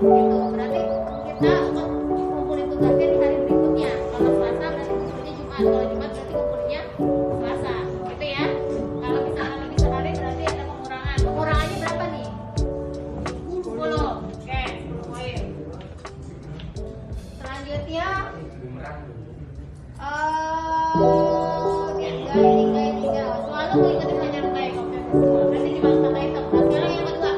Gitu. Berarti kita akan ngumpulin tugasnya di hari berikutnya. Kalau Selasa berarti ngumpulnya Jumat. Kalau Jumat berarti ngumpulinnya Selasa. Gitu ya. Kalau misalnya lebih sehari berarti ada pengurangan. Pengurangannya berapa nih? 10. Oke, 10 poin. Selanjutnya enggak. Selalu mengikuti pelajaran baik. Oke, semua. Berarti dibalas kata hitam. Nah, sekarang yang kedua.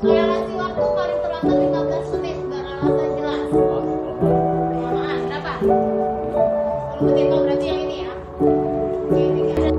Toleransi waktu paling terlambat 15 menit. Beralasan jelas. Kelamaan berapa? 10 menit. Oh, berarti yang ini ya. Oke, 3.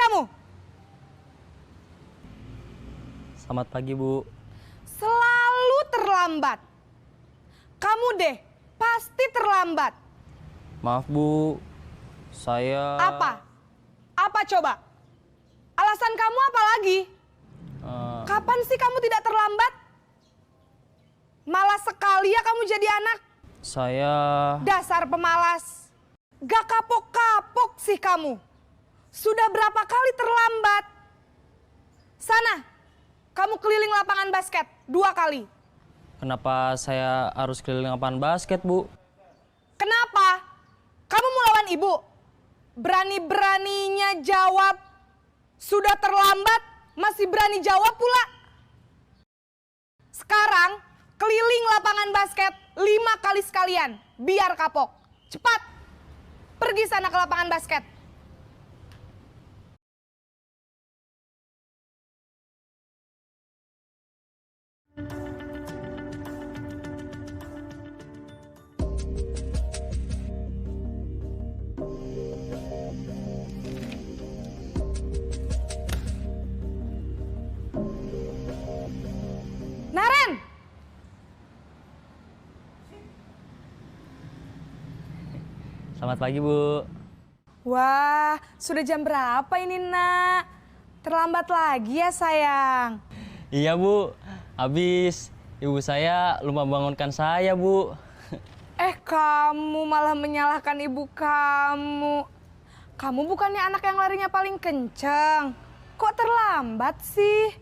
kamu? Selamat pagi, Bu. Selalu terlambat. Kamu deh, pasti terlambat. Maaf, Bu. Saya... Apa? Apa coba? Alasan kamu apa lagi? Kapan sih kamu tidak terlambat? Malas sekali ya kamu jadi anak. Saya... Dasar pemalas. Gak kapok-kapok sih kamu. Sudah berapa kali terlambat? Sana, kamu keliling lapangan basket 2 kali. Kenapa saya harus keliling lapangan basket, Bu? Kenapa? Kamu mau lawan ibu? Berani-beraninya jawab. Sudah terlambat, masih berani jawab pula. Sekarang, keliling lapangan basket 5 kali sekalian. Biar kapok. Cepat. Pergi sana ke lapangan basket. Naren! Selamat pagi, Bu. Wah, sudah jam berapa ini, Nak? Terlambat lagi ya, sayang. Iya, Bu. Habis ibu saya lupa bangunkan saya, Bu. Kamu malah menyalahkan ibu kamu. Kamu bukannya anak yang larinya paling kenceng. Kok terlambat sih?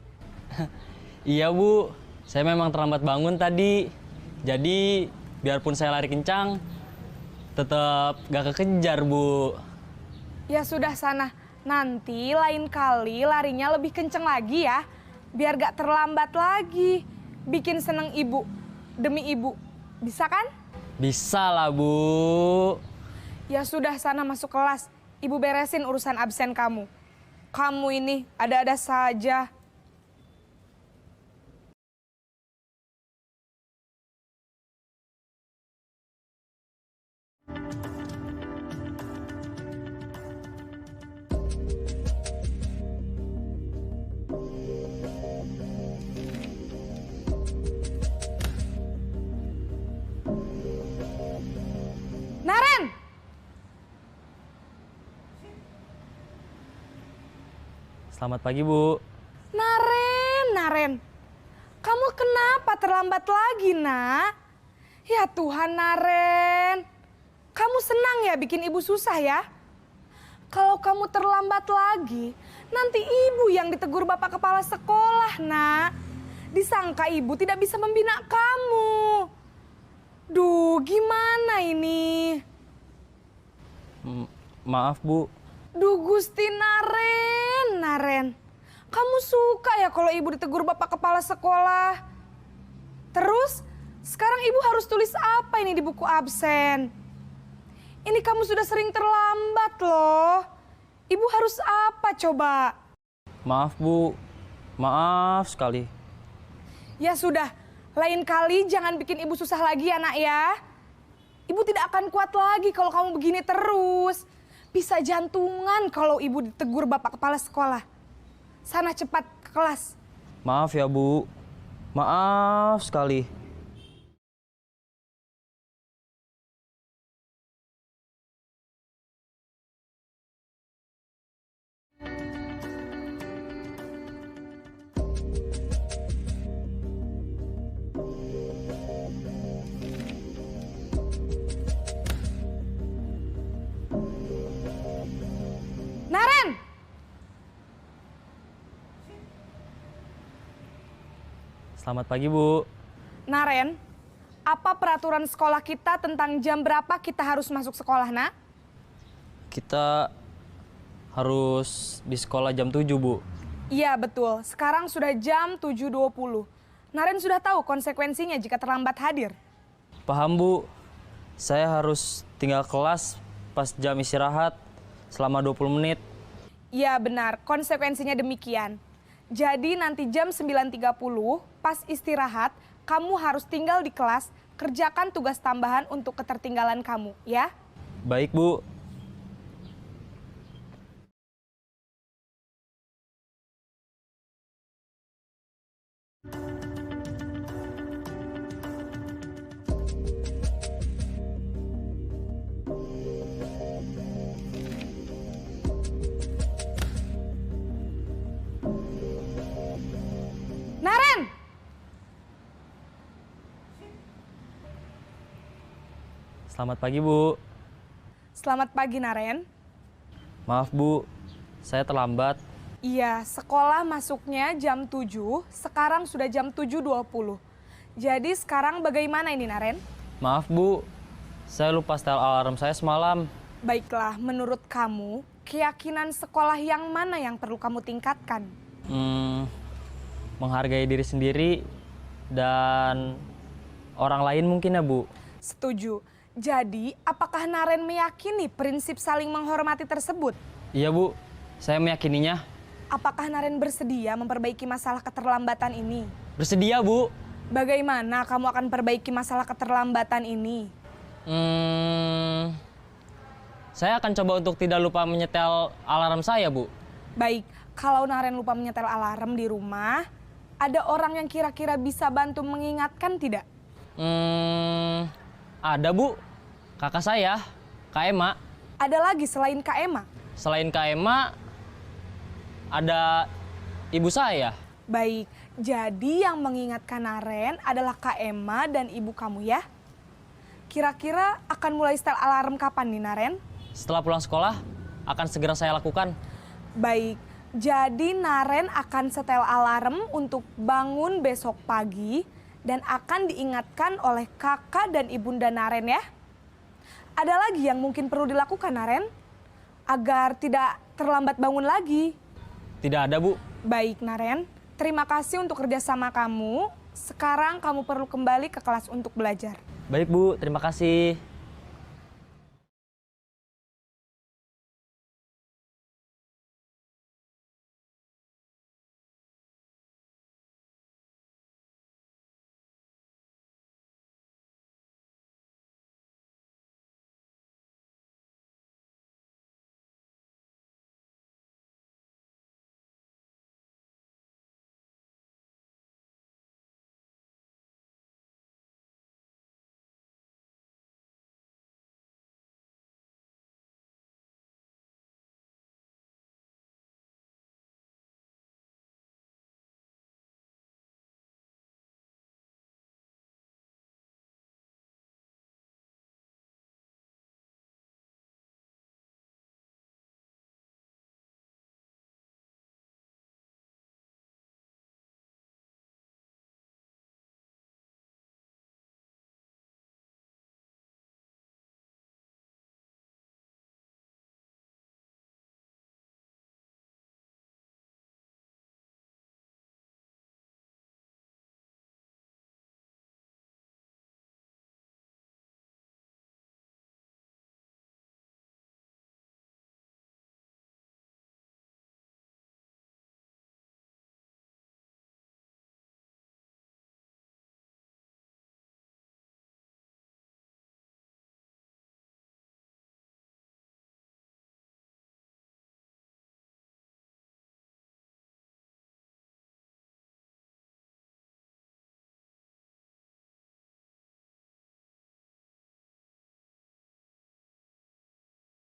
Iya, Bu. Saya memang terlambat bangun tadi. Jadi, biarpun saya lari kencang, tetap gak kekejar, Bu. Ya sudah sana. Nanti lain kali larinya lebih kenceng lagi ya. Biar gak terlambat lagi. Bikin seneng ibu. Demi ibu. Bisa kan? Bisa lah, Bu. Ya sudah sana masuk kelas. Ibu beresin urusan absen kamu. Kamu ini ada-ada saja. Naren! Selamat pagi, Bu. Naren. Kamu kenapa terlambat lagi, Nak? Ya Tuhan, Naren. Kamu senang ya bikin ibu susah ya? Kalau kamu terlambat lagi, nanti ibu yang ditegur bapak kepala sekolah, Nak. Disangka ibu tidak bisa membina kamu. Duh, gimana ini? Maaf, Bu. Duh, Gusti Naren. Kamu suka ya kalau ibu ditegur bapak kepala sekolah? Terus, sekarang ibu harus tulis apa ini di buku absen? Ini kamu sudah sering terlambat loh. Ibu harus apa coba? Maaf, Bu. Maaf sekali. Ya sudah, lain kali jangan bikin ibu susah lagi ya, Nak ya. Ibu tidak akan kuat lagi kalau kamu begini terus. Bisa jantungan kalau ibu ditegur bapak kepala sekolah. Sana cepat ke kelas. Maaf ya, Bu. Maaf sekali. Naren! Selamat pagi, Bu. Naren, apa peraturan sekolah kita tentang jam berapa kita harus masuk sekolah, Nak? Kita harus di sekolah jam 7, Bu. Iya, betul. Sekarang sudah jam 7.20. Naren sudah tahu konsekuensinya jika terlambat hadir. Paham, Bu. Saya harus tinggal kelas pas jam istirahat selama 20 menit. Iya, benar. Konsekuensinya demikian. Jadi nanti jam 9.30 pas istirahat, kamu harus tinggal di kelas, kerjakan tugas tambahan untuk ketertinggalan kamu, ya? Baik, Bu. Selamat pagi, Bu. Selamat pagi, Naren. Maaf, Bu. Saya terlambat. Iya, sekolah masuknya jam 7, sekarang sudah jam 7.20. Jadi sekarang bagaimana ini, Naren? Maaf, Bu. Saya lupa setel alarm saya semalam. Baiklah, menurut kamu, keyakinan sekolah yang mana yang perlu kamu tingkatkan? Menghargai diri sendiri dan orang lain mungkin ya, Bu. Setuju. Jadi, apakah Naren meyakini prinsip saling menghormati tersebut? Iya, Bu. Saya meyakininya. Apakah Naren bersedia memperbaiki masalah keterlambatan ini? Bersedia, Bu. Bagaimana kamu akan perbaiki masalah keterlambatan ini? Saya akan coba untuk tidak lupa menyetel alarm saya, Bu. Baik, kalau Naren lupa menyetel alarm di rumah, ada orang yang kira-kira bisa bantu mengingatkan tidak? Ada, Bu. Kakak saya, Kak Ema. Ada lagi selain Kak Ema? Selain Kak Ema, ada ibu saya. Baik, jadi yang mengingatkan Naren adalah Kak Ema dan ibu kamu ya? Kira-kira akan mulai setel alarm kapan nih, Naren? Setelah pulang sekolah, akan segera saya lakukan. Baik, jadi Naren akan setel alarm untuk bangun besok pagi dan akan diingatkan oleh kakak dan ibunda Naren ya. Ada lagi yang mungkin perlu dilakukan, Naren? Agar tidak terlambat bangun lagi. Tidak ada, Bu. Baik, Naren. Terima kasih untuk kerjasama kamu. Sekarang kamu perlu kembali ke kelas untuk belajar. Baik, Bu. Terima kasih.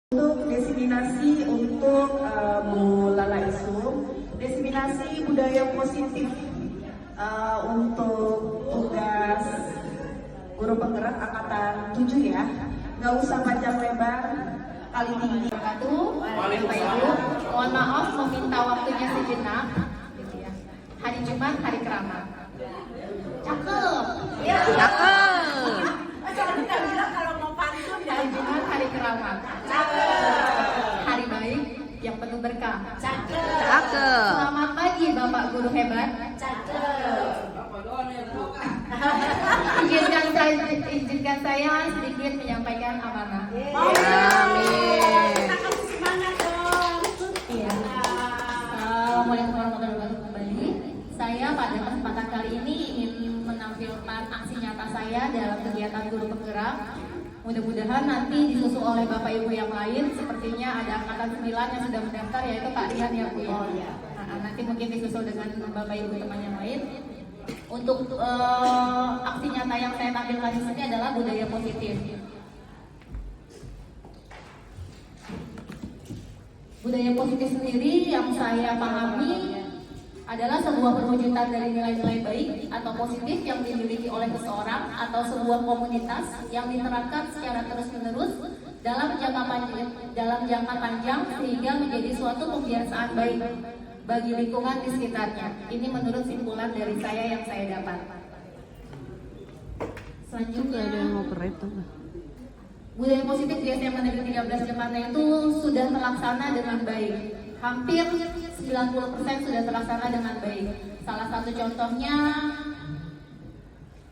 Untuk diseminasi untuk Bu Lala Isu, diseminasi budaya positif untuk tugas guru penggerak angkatan 7 ya. Nggak usah panjang lebar, kali tinggi. Bapak Ibu, mohon maaf meminta waktunya sejenak. Gitu ya. Hari Jumat, hari keramat. Cakep. Ya. Cakep. Hari Jumat, hari keramat. Hari baik yang penuh berkah. Cakep. Selamat pagi Bapak Guru hebat. Izinkan saya sedikit menyampaikan amanah. Amin. Iya. Assalamualaikum warahmatullahi wabarakatuh kembali. Saya pada kesempatan kali ini ingin menampilkan aksi nyata saya dalam kegiatan guru penggerak. Mudah-mudahan nanti disusul oleh Bapak Ibu yang lain. Sepertinya ada angkatan 9 yang sudah mendaftar, yaitu Kak Rian ya Bu ya. Nah, nanti mungkin disusul dengan Bapak Ibu teman yang lain. Untuk aksi nyata yang saya tampilkan di sini adalah budaya positif. Budaya positif sendiri yang saya pahami adalah sebuah perwujudan dari nilai-nilai baik atau positif yang dimiliki oleh seseorang atau sebuah komunitas yang diterapkan secara terus-menerus dalam jangka panjang sehingga menjadi suatu kebiasaan baik bagi lingkungan di sekitarnya. Ini menurut simpulan dari saya yang saya dapat. Selanjutnya, budaya positif di SMA Negeri 13 Jakarta itu sudah terlaksana dengan baik. Hampir 90% sudah terlaksana dengan baik. Salah satu contohnya,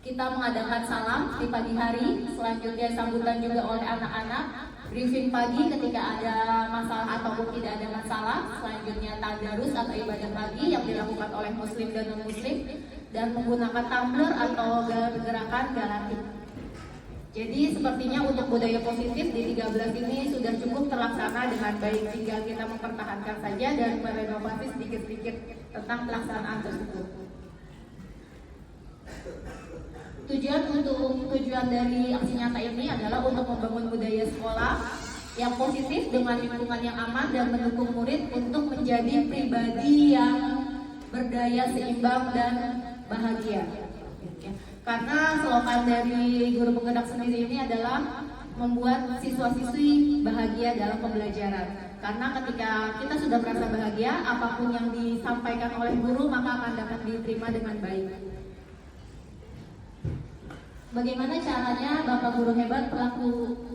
kita mengadakan salam di pagi hari, selanjutnya sambutan juga oleh anak-anak, briefing pagi ketika ada masalah ataupun tidak ada masalah, selanjutnya tadarus atau ibadah pagi yang dilakukan oleh muslim dan non-muslim, dan menggunakan tumbler atau gerakan galatik. Jadi sepertinya untuk budaya positif di 13 ini sudah cukup terlaksana dengan baik, tinggal kita mempertahankan saja dan merenovasi sedikit-sedikit tentang pelaksanaan tersebut. Tujuan dari aksi nyata ini adalah untuk membangun budaya sekolah yang positif dengan lingkungan yang aman dan mendukung murid untuk menjadi pribadi yang berdaya, seimbang, dan bahagia. Karena slogan dari guru penggerak sendiri ini adalah membuat siswa-siswi bahagia dalam pembelajaran. Karena ketika kita sudah merasa bahagia, apapun yang disampaikan oleh guru maka akan dapat diterima dengan baik. Bagaimana caranya Bapak Guru Hebat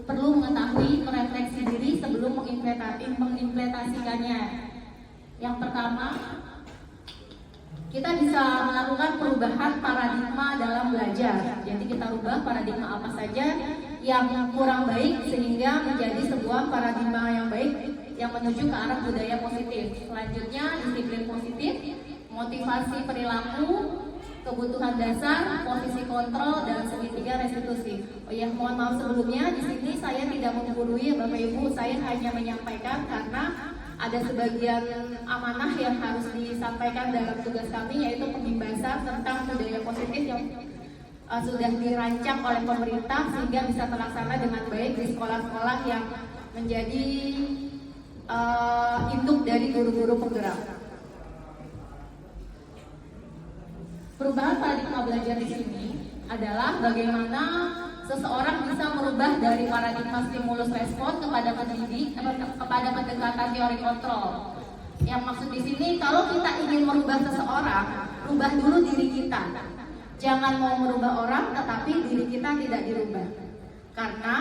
perlu mengetahui merefleksi diri sebelum mengimplementasikannya. Yang pertama, kita bisa melakukan perubahan paradigma dalam belajar. Jadi kita rubah paradigma apa saja yang kurang baik sehingga menjadi sebuah paradigma yang baik yang menuju ke arah budaya positif. Selanjutnya, disiplin positif, motivasi perilaku, kebutuhan dasar, posisi kontrol, dan segitiga restitusi. Oh ya, mohon maaf sebelumnya, di sini saya tidak menggurui Bapak Ibu, saya hanya menyampaikan karena ada sebagian amanah yang harus disampaikan dalam tugas kami, yaitu pembahasan tentang budaya positif yang sudah dirancang oleh pemerintah sehingga bisa terlaksana dengan baik di sekolah-sekolah yang menjadi induk dari guru-guru penggerak. Perubahan paradigma belajar di sini adalah bagaimana seseorang bisa merubah dari paradigma stimulus respon kepada pendekatan teori kontrol. Yang maksud di sini, kalau kita ingin merubah seseorang, rubah dulu diri kita. Jangan mau merubah orang, tetapi diri kita tidak dirubah. Karena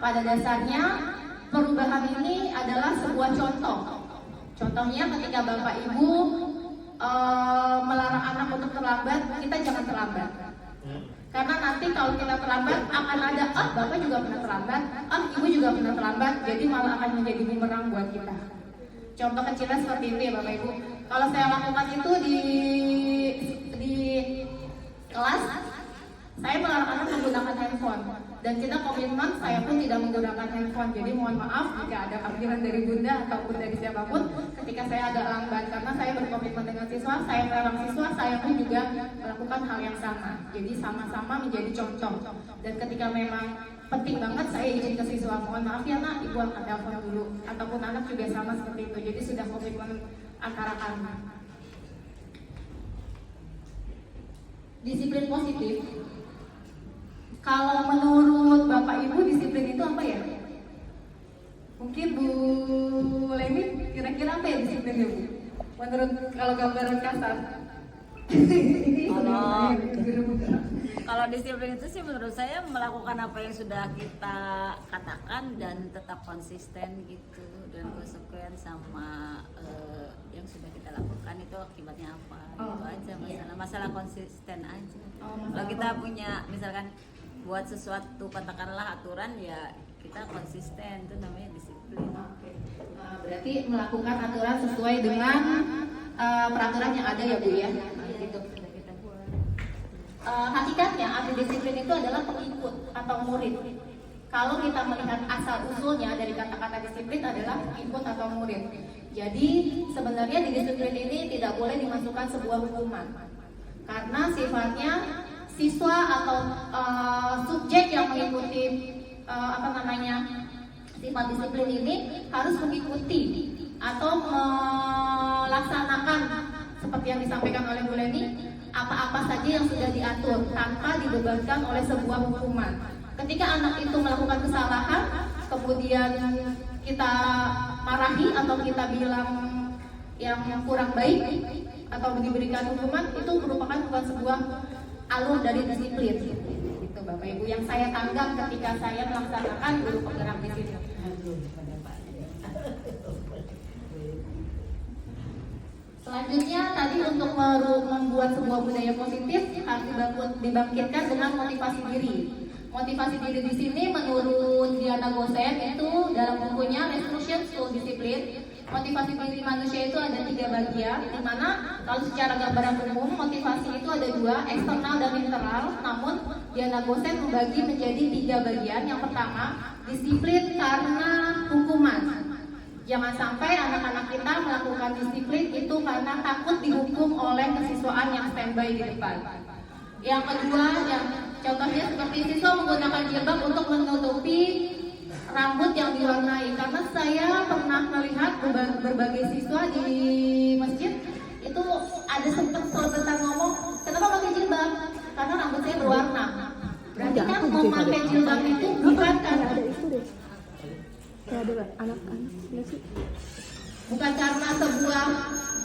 pada dasarnya perubahan ini adalah sebuah contoh. Contohnya ketika Bapak Ibu melarang anak untuk terlambat, kita jangan terlambat. Karena nanti kalau kita terlambat akan ada, Bapak juga pernah terlambat, Ibu juga pernah terlambat, jadi malah akan menjadi bumerang buat kita. Contoh kecilnya seperti itu ya Bapak Ibu. Kalau saya lakukan itu di kelas, saya melarang anak menggunakan handphone. Dan kita komitmen saya pun tidak menggunakan handphone. Jadi mohon maaf jika ada panggilan dari Bunda ataupun dari siapapun ketika saya agak lambat, karena saya berkomitmen dengan siswa, saya melarang siswa, saya pun juga melakukan hal yang sama. Jadi sama-sama menjadi contoh. Dan ketika memang penting banget, saya izin ke siswa, mohon maaf ya nak, ibu angkat telepon dulu. Ataupun anak juga sama seperti itu. Jadi sudah komitmen antara kami. Disiplin positif. Kalau menurut Bapak Ibu disiplin itu apa ya? Mungkin Bu Lemi kira-kira apa ya disiplinnya Bu? Menurut kalau gambaran kasar. Kalau disiplin itu sih menurut saya melakukan apa yang sudah kita katakan dan tetap konsisten gitu dan konsekuen sama yang sudah kita lakukan itu akibatnya apa gitu aja masalah konsisten aja. Kalau kita punya misalkan buat sesuatu katakanlah aturan ya kita konsisten, itu namanya disiplin. Berarti melakukan aturan sesuai dengan peraturan yang ada ya Bu ya. Gitu. Hakikatnya arti disiplin itu adalah pengikut atau murid. Kalau kita melihat asal usulnya dari kata-kata disiplin adalah pengikut atau murid. Jadi sebenarnya di disiplin ini tidak boleh dimasukkan sebuah hukuman. Karena sifatnya siswa atau subjek yang mengikuti sifat disiplin ini harus mengikuti atau melaksanakan seperti yang disampaikan oleh Bu Leni, apa-apa saja yang sudah diatur tanpa dibebankan oleh sebuah hukuman. Ketika anak itu melakukan kesalahan, kemudian kita marahi atau kita bilang yang kurang baik atau diberikan hukuman, itu merupakan bukan sebuah alur dari disiplin. Itu Bapak Ibu yang saya tanggap ketika saya melaksanakan guru penggerak di sini. Selanjutnya tadi untuk membuat sebuah budaya positif harus dibangkitkan dengan motivasi diri. Motivasi diri di sini menurut Diana Gosen itu dalam bukunya Restoration to Discipline, motivasi diri manusia itu ada 3 bagian, di mana kalau secara gambaran umum motivasi itu ada 2, eksternal dan internal. Namun Diana Gosen membagi menjadi 3 bagian. Yang pertama, disiplin karena hukuman. Jangan sampai anak-anak kita melakukan disiplin itu karena takut dihukum oleh kesiswaan yang standby di depan. Yang kedua, yang contohnya seperti siswa menggunakan jilbab untuk menutupi rambut yang diwarnai. Karena saya pernah melihat berbagai siswa di masjid itu ada sempat sebentar ngomong, kenapa pakai jilbab? Karena rambut saya berwarna. Berarti kan memakai jilbab itu bukan karena bukan karena sebuah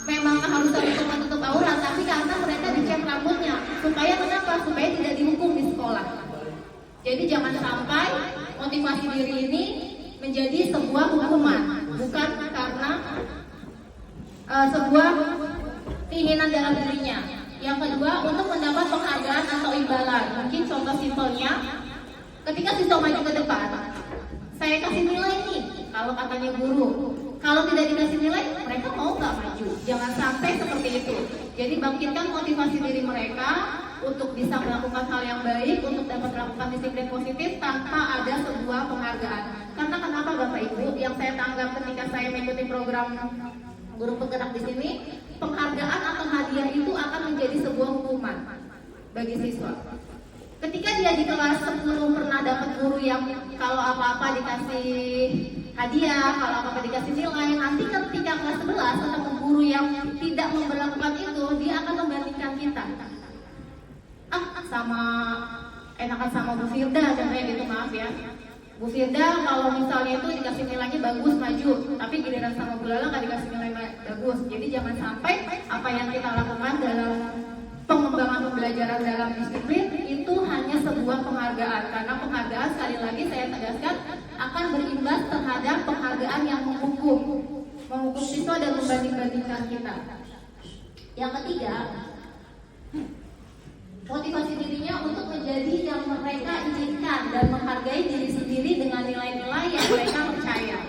memang harus untuk menutup aurat, tapi karena mereka dicat rambutnya supaya kenapa? Supaya tidak dihukum di sekolah. Jadi jangan sampai motivasi diri ini menjadi sebuah hukuman, bukan karena sebuah keinginan dalam dirinya. Yang kedua, untuk mendapat penghargaan atau imbalan. Mungkin contoh simpelnya, ketika siswa maju ke depan, saya kasih nilai nih, kalau katanya guru. Kalau tidak dikasih nilai, mereka mau nggak maju? Jangan sampai seperti itu. Jadi bangkitkan motivasi diri mereka untuk bisa melakukan hal yang baik, untuk dapat melakukan disiplin positif tanpa ada sebuah penghargaan. Karena kenapa Bapak Ibu? Yang saya tanggap ketika saya mengikuti program guru penggerak di sini, penghargaan atau hadiah itu akan menjadi sebuah hukuman bagi siswa. Ketika dia di kelas 10 pernah dapat guru yang kalau apa-apa dikasih hadiah, kalau apa-apa dikasih nilai, nanti ketika kelas 11 ketemu guru yang tidak memperlakukan itu, dia akan membandingkan kita. Enakan sama Bu Firda, contohnya gitu, maaf ya. Bu Firda kalau misalnya itu dikasih nilainya bagus, maju, tapi giliran sama Bu Lala nggak dikasih nilai bagus. Jadi jangan sampai apa yang kita lakukan dalam pengembangan pembelajaran dalam disiplin itu hanya sebuah penghargaan, karena penghargaan sekali lagi saya tegaskan akan berimbas terhadap penghargaan yang menghukum siswa dan membanding-bandingkan kita. Yang ketiga, motivasi dirinya untuk menjadi yang mereka inginkan dan menghargai diri sendiri dengan nilai-nilai yang mereka percaya.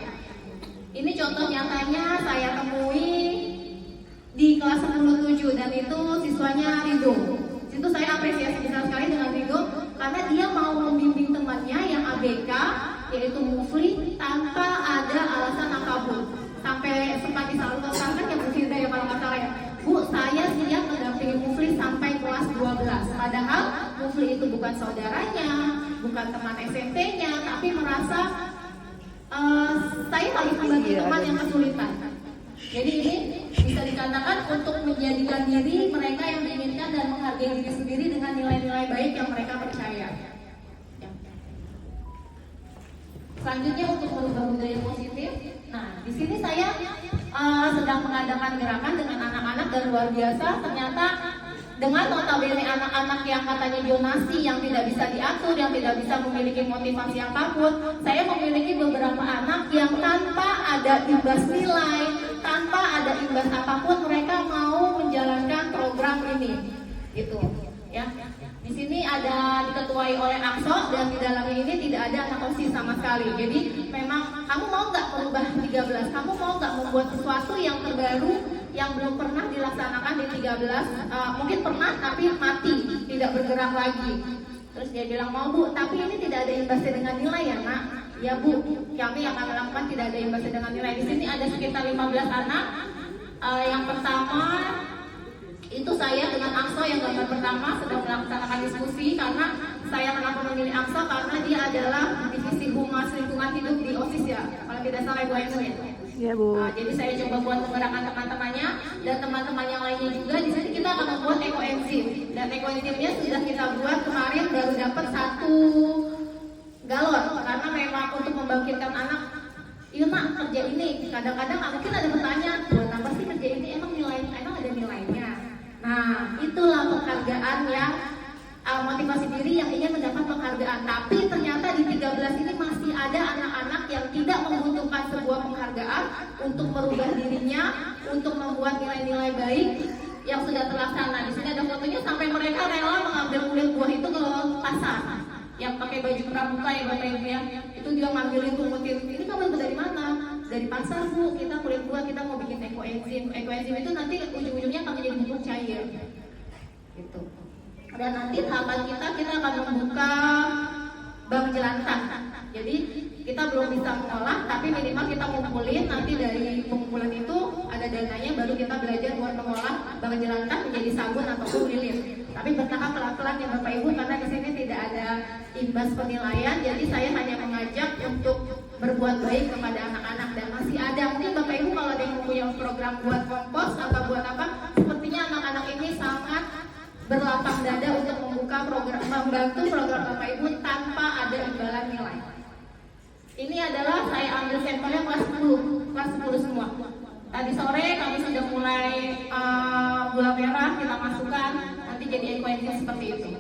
Ini contoh nyatanya saya temui di kelas 10-7 dan itu siswanya Rido. Situ saya apresiasi besar sekali dengan Rido karena dia mau membimbing temannya yang ABK yaitu Mufli tanpa ada alasan apapun. Sampai sempat disalurkan ya Bu Firda ya kalau nggak salah ya. Bu, saya siap mendampingi Mufli sampai kelas 12. Padahal Mufli itu bukan saudaranya, bukan teman SMP-nya, tapi merasa saya harus membantu teman yang kesulitan. Jadi ini bisa dikatakan untuk menjadikan diri mereka yang diinginkan dan menghargai diri sendiri dengan nilai-nilai baik yang mereka percaya. Selanjutnya untuk merubah budaya positif. Nah, di sini saya sedang mengadakan gerakan dengan anak-anak dan luar biasa. Ternyata dengan notabene anak-anak yang katanya donasi yang tidak bisa diatur, yang tidak bisa memiliki motivasi apapun, saya memiliki beberapa anak yang tanpa ada imbas nilai, tanpa ada imbas apapun mereka mau menjalankan program ini, gitu, ya. Di sini ada diketuai oleh AKSO dan di dalam ini tidak ada anak OSIS sama sekali. Jadi memang kamu mau nggak merubah 13? Kamu mau nggak membuat sesuatu yang terbaru yang belum pernah dilaksanakan di 13? Mungkin pernah tapi mati, tidak bergerak lagi. Terus dia bilang mau Bu, tapi ini tidak ada imbasnya dengan nilai ya nak? Ya Bu, kami akan melakukan tidak ada imbasnya dengan nilai. Di sini ada sekitar 15 anak. Yang pertama itu saya dengan AKSO yang gambar pertama sedang melaksanakan diskusi karena saya kenapa memilih AKSO karena dia adalah divisi humas lingkungan hidup di OSIS ya, kalau tidak salah Ibu Ainun ya. Iya, Bu. Nah, jadi saya coba buat menggerakkan teman-temannya dan teman-teman yang lainnya juga. Di sini kita akan membuat ekoenzim, dan ekoenzimnya sudah kita buat kemarin, baru dapat 1 galon, karena memang untuk membangkitkan anak. Iya mak, kerja ini kadang-kadang mungkin ada pertanyaan, buat apa sih kerja ini, emang ada nilainya. Nah, itulah penghargaan yang motivasi diri yang ingin mendapat penghargaan. Tapi ternyata di 13 ini masih ada anak-anak yang tidak membutuhkan sebuah penghargaan untuk merubah dirinya, untuk membuat nilai-nilai baik yang sudah terlaksana. Di sini ada fotonya sampai mereka rela mengambil kulit buah itu ke pasar. Yang pakai baju pramuka ya Bapak Ibu ya, itu dia ngambilin tumutin. Ini kamu dari mana? Dari pasar Bu, kita kulit buah, kita mau bikin ekoenzim. Ekoenzim itu nanti ujung-ujungnya akan menjadi bubuk cair. Gitu. Dan nanti tahapan kita akan membuka bank jelantah. Jadi kita belum bisa mengolah, tapi minimal kita ngumpulin, nanti dari pengumpulan itu ada dananya, baru kita belajar buat mengolah bank jelantah menjadi sabun ataupun lilin. Tapi bertahap pelan-pelan ya Bapak Ibu, karena di sini tidak ada imbas penilaian. Jadi saya hanya mengajak untuk berbuat baik kepada anak-anak, dan masih ada mungkin Bapak Ibu kalau ada yang punya program buat kompos atau buat apa, sepertinya anak-anak ini sangat berlapang dada untuk membantu program Bapak Ibu tanpa ada imbalan nilai. Ini adalah saya ambil sampelnya kelas 10 semua. Tadi sore kami sudah mulai gula merah kita masukkan, nanti jadi ekoenzim seperti itu.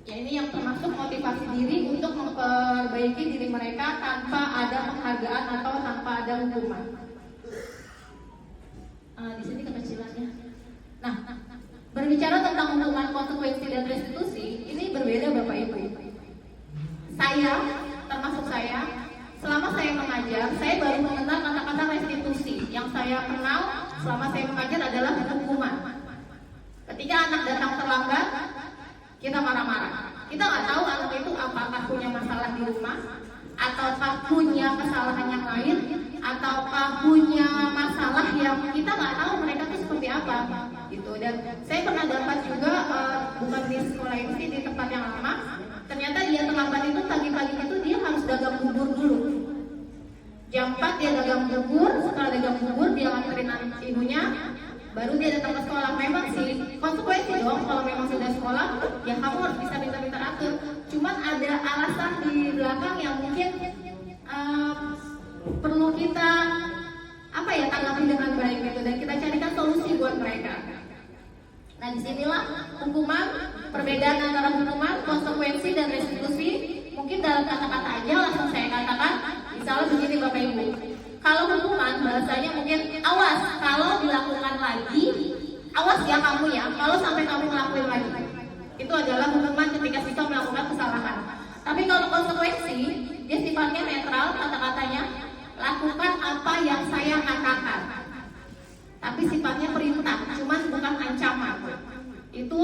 Ya, ini yang termasuk motivasi diri untuk memperbaiki diri mereka tanpa ada penghargaan atau tanpa ada hukuman. Di sini kekecilannya. Nah, berbicara tentang hukuman, konsekuensi dan restitusi, ini berbeda Bapak Ibu. Saya, termasuk saya, selama saya mengajar, saya baru mengenal kata-kata restitusi. Yang saya kenal selama saya mengajar adalah hukuman. Ketika anak datang terlambat, kita marah-marah. Kita nggak tahu anak itu apakah punya masalah di rumah, ataukah punya kesalahan yang lain, ataukah punya masalah yang kita nggak tahu mereka itu seperti apa. Gitu. Dan saya pernah dapat juga, bukan di sekolah ini sih, di tempat yang lama, ternyata dia terlambat itu pagi-pagi itu dia harus dagang bubur dulu. Jam 4 dia dagang bubur, setelah dagang bubur dia nganterin ibunya, baru dia datang ke sekolah. Memang sih konsekuensi dong, kalau memang sudah sekolah ya kamu harus bisa pintar-pintar atur. Cuman ada alasan di belakang yang mungkin perlu kita tanggapi dengan baik gitu, dan kita carikan solusi buat mereka. Nah, disinilah hukuman, perbedaan antara hukuman, konsekuensi dan restitusi. Mungkin dalam kata-kata aja langsung saya katakan, misalnya begini Bapak Ibu. Kalau hukuman bahasanya mungkin awas kalau dilakukan lagi, awas ya kamu ya, kalau sampai kamu ngelakuin lagi. Itu adalah hukuman ketika siswa melakukan kesalahan. Tapi kalau konsekuensi, dia sifatnya netral, kata-katanya lakukan apa yang saya katakan. Tapi sifatnya perintah, cuman bukan ancaman. Itu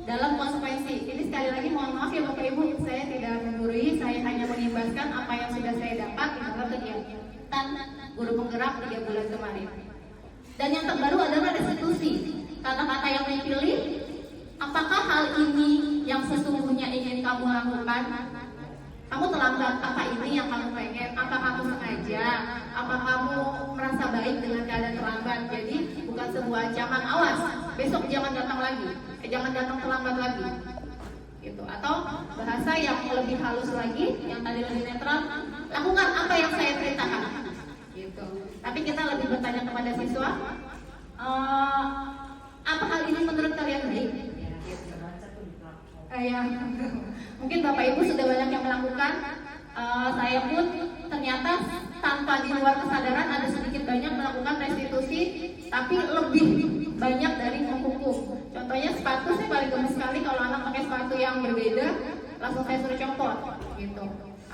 dalam konsekuensi. Ini sekali lagi mohon maaf ya Bapak Ibu, saya tidak menggurui, saya hanya mengimbaskan apa yang sudah saya dapat di dalam kegiatan guru penggerak 3 bulan kemarin. Dan yang terbaru adalah restitusi. Kata-kata yang dipilih, apakah hal ini yang sesungguhnya ingin kamu lakukan? Kamu terlambat, apa ini yang kamu pengen? Apa kamu sengaja? Apa kamu merasa baik dengan keadaan terlambat? Jadi bukan sebuah ancaman, awas, besok jangan datang lagi, jangan datang terlambat lagi. Gitu. Atau bahasa yang lebih halus lagi, yang tadi lebih netral, lakukan apa yang saya perintahkan. Gitu. Tapi kita lebih bertanya kepada siswa, apa hal ini menurut kalian baik? Mungkin Bapak Ibu sudah banyak yang melakukan, saya pun ternyata tanpa di luar kesadaran ada sedikit banyak melakukan restitusi, tapi lebih banyak dari menghukum. Contohnya sepatu, saya paling gemes sekali kalau anak pakai sepatu yang berbeda, langsung saya suruh copot, gitu.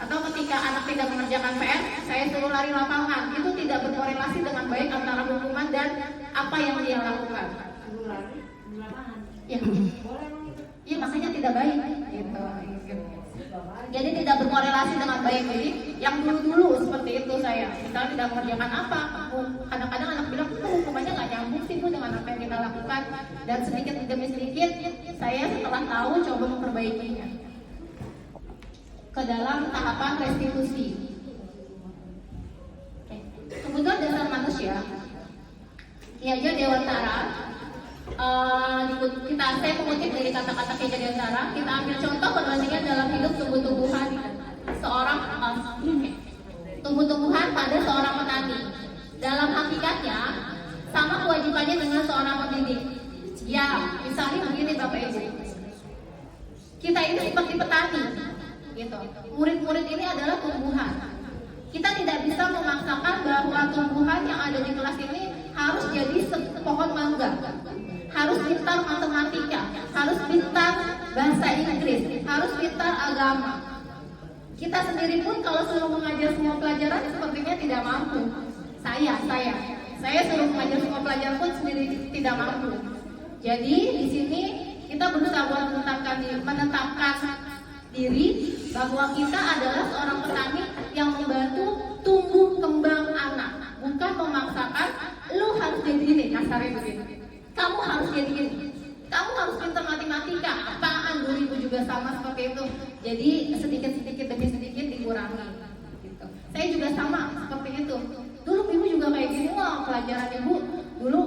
Atau ketika anak tidak mengerjakan PR, saya suruh lari lapangan. Itu tidak berkorelasi dengan baik antara hukuman dan apa yang dia lakukan. Ya. Iya, makanya tidak baik gitu. Jadi tidak berkorelasi dengan baik. Jadi yang dulu-dulu seperti itu saya. Misalnya tidak mengerjakan apa, kadang-kadang anak bilang itu hukumannya nggak nyambung sih Bu dengan apa yang kita lakukan. Dan sedikit demi sedikit saya setelah tahu coba memperbaikinya ke dalam tahapan restitusi. kebutuhan dasar manusia, Ki Dewantara, saya mengutip dari kata-kata Ki Dewantara, kita ambil contoh perbandingan dalam hidup tumbuh-tumbuhan tumbuh-tumbuhan pada seorang petani. Dalam hakikatnya sama kewajibannya dengan seorang pendidik. Ya, misalnya begini Bapak Ibu, kita ini seperti petani, gitu. Murid-murid ini adalah tumbuhan. Kita tidak bisa memaksakan bahwa tumbuhan yang ada di kelas ini harus jadi pohon mangga, harus pintar matematika, harus pintar bahasa Inggris, harus pintar agama. Kita sendiri pun kalau suruh mengajar semua pelajaran sepertinya tidak mampu. Saya suruh mengajar semua pelajaran pun sendiri tidak mampu. Jadi di sini kita berusaha menetapkan diri bahwa kita adalah seorang petani yang membantu tumbuh kembang anak, bukan memaksakan lu harus jadi gini, kasarnya begini. Kamu harus jadi gini. Kamu harus pintar matematika. Apaan 2000 juga sama seperti itu. Jadi sedikit demi sedikit dikurangi. Gitu. Saya juga sama seperti itu. Dulu ibu juga kayak gini loh pelajaran ibu. Dulu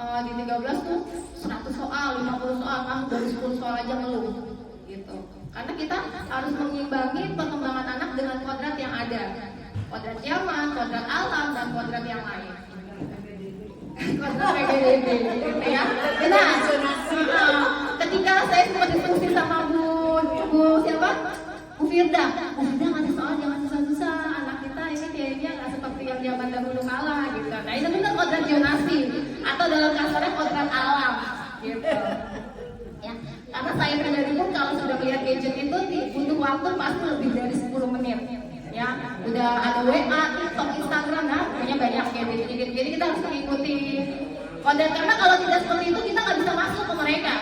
di 13 tuh 100 soal, 50 soal, kamu baru 10 soal aja ngeluh. Gitu. Karena kita harus mengimbangi perkembangan anak dengan kodrat yang ada. Kodrat zaman, kodrat alam, dan kodrat yang lain. Kodrat PGDB, gitu ya. Nah, ketika saya sempat diskusi sama Bu siapa? Bu Firda ngasih soal jangan susah-susah, anak kita ini kayaknya nggak seperti yang zaman dahulu kala gitu. Nah itu benar kodrat jonasi atau dalam kasarnya kodrat alam gitu. Ya, karena saya pribadi pun kalau sudah melihat gadget itu butuh waktu pasti lebih dari 10 menit. Ya, udah ada WA, TikTok, Instagram, nah punya banyak gadget. Jadi kita harus mengikuti kodrat karena kalau tidak seperti itu kita nggak bisa masuk ke mereka.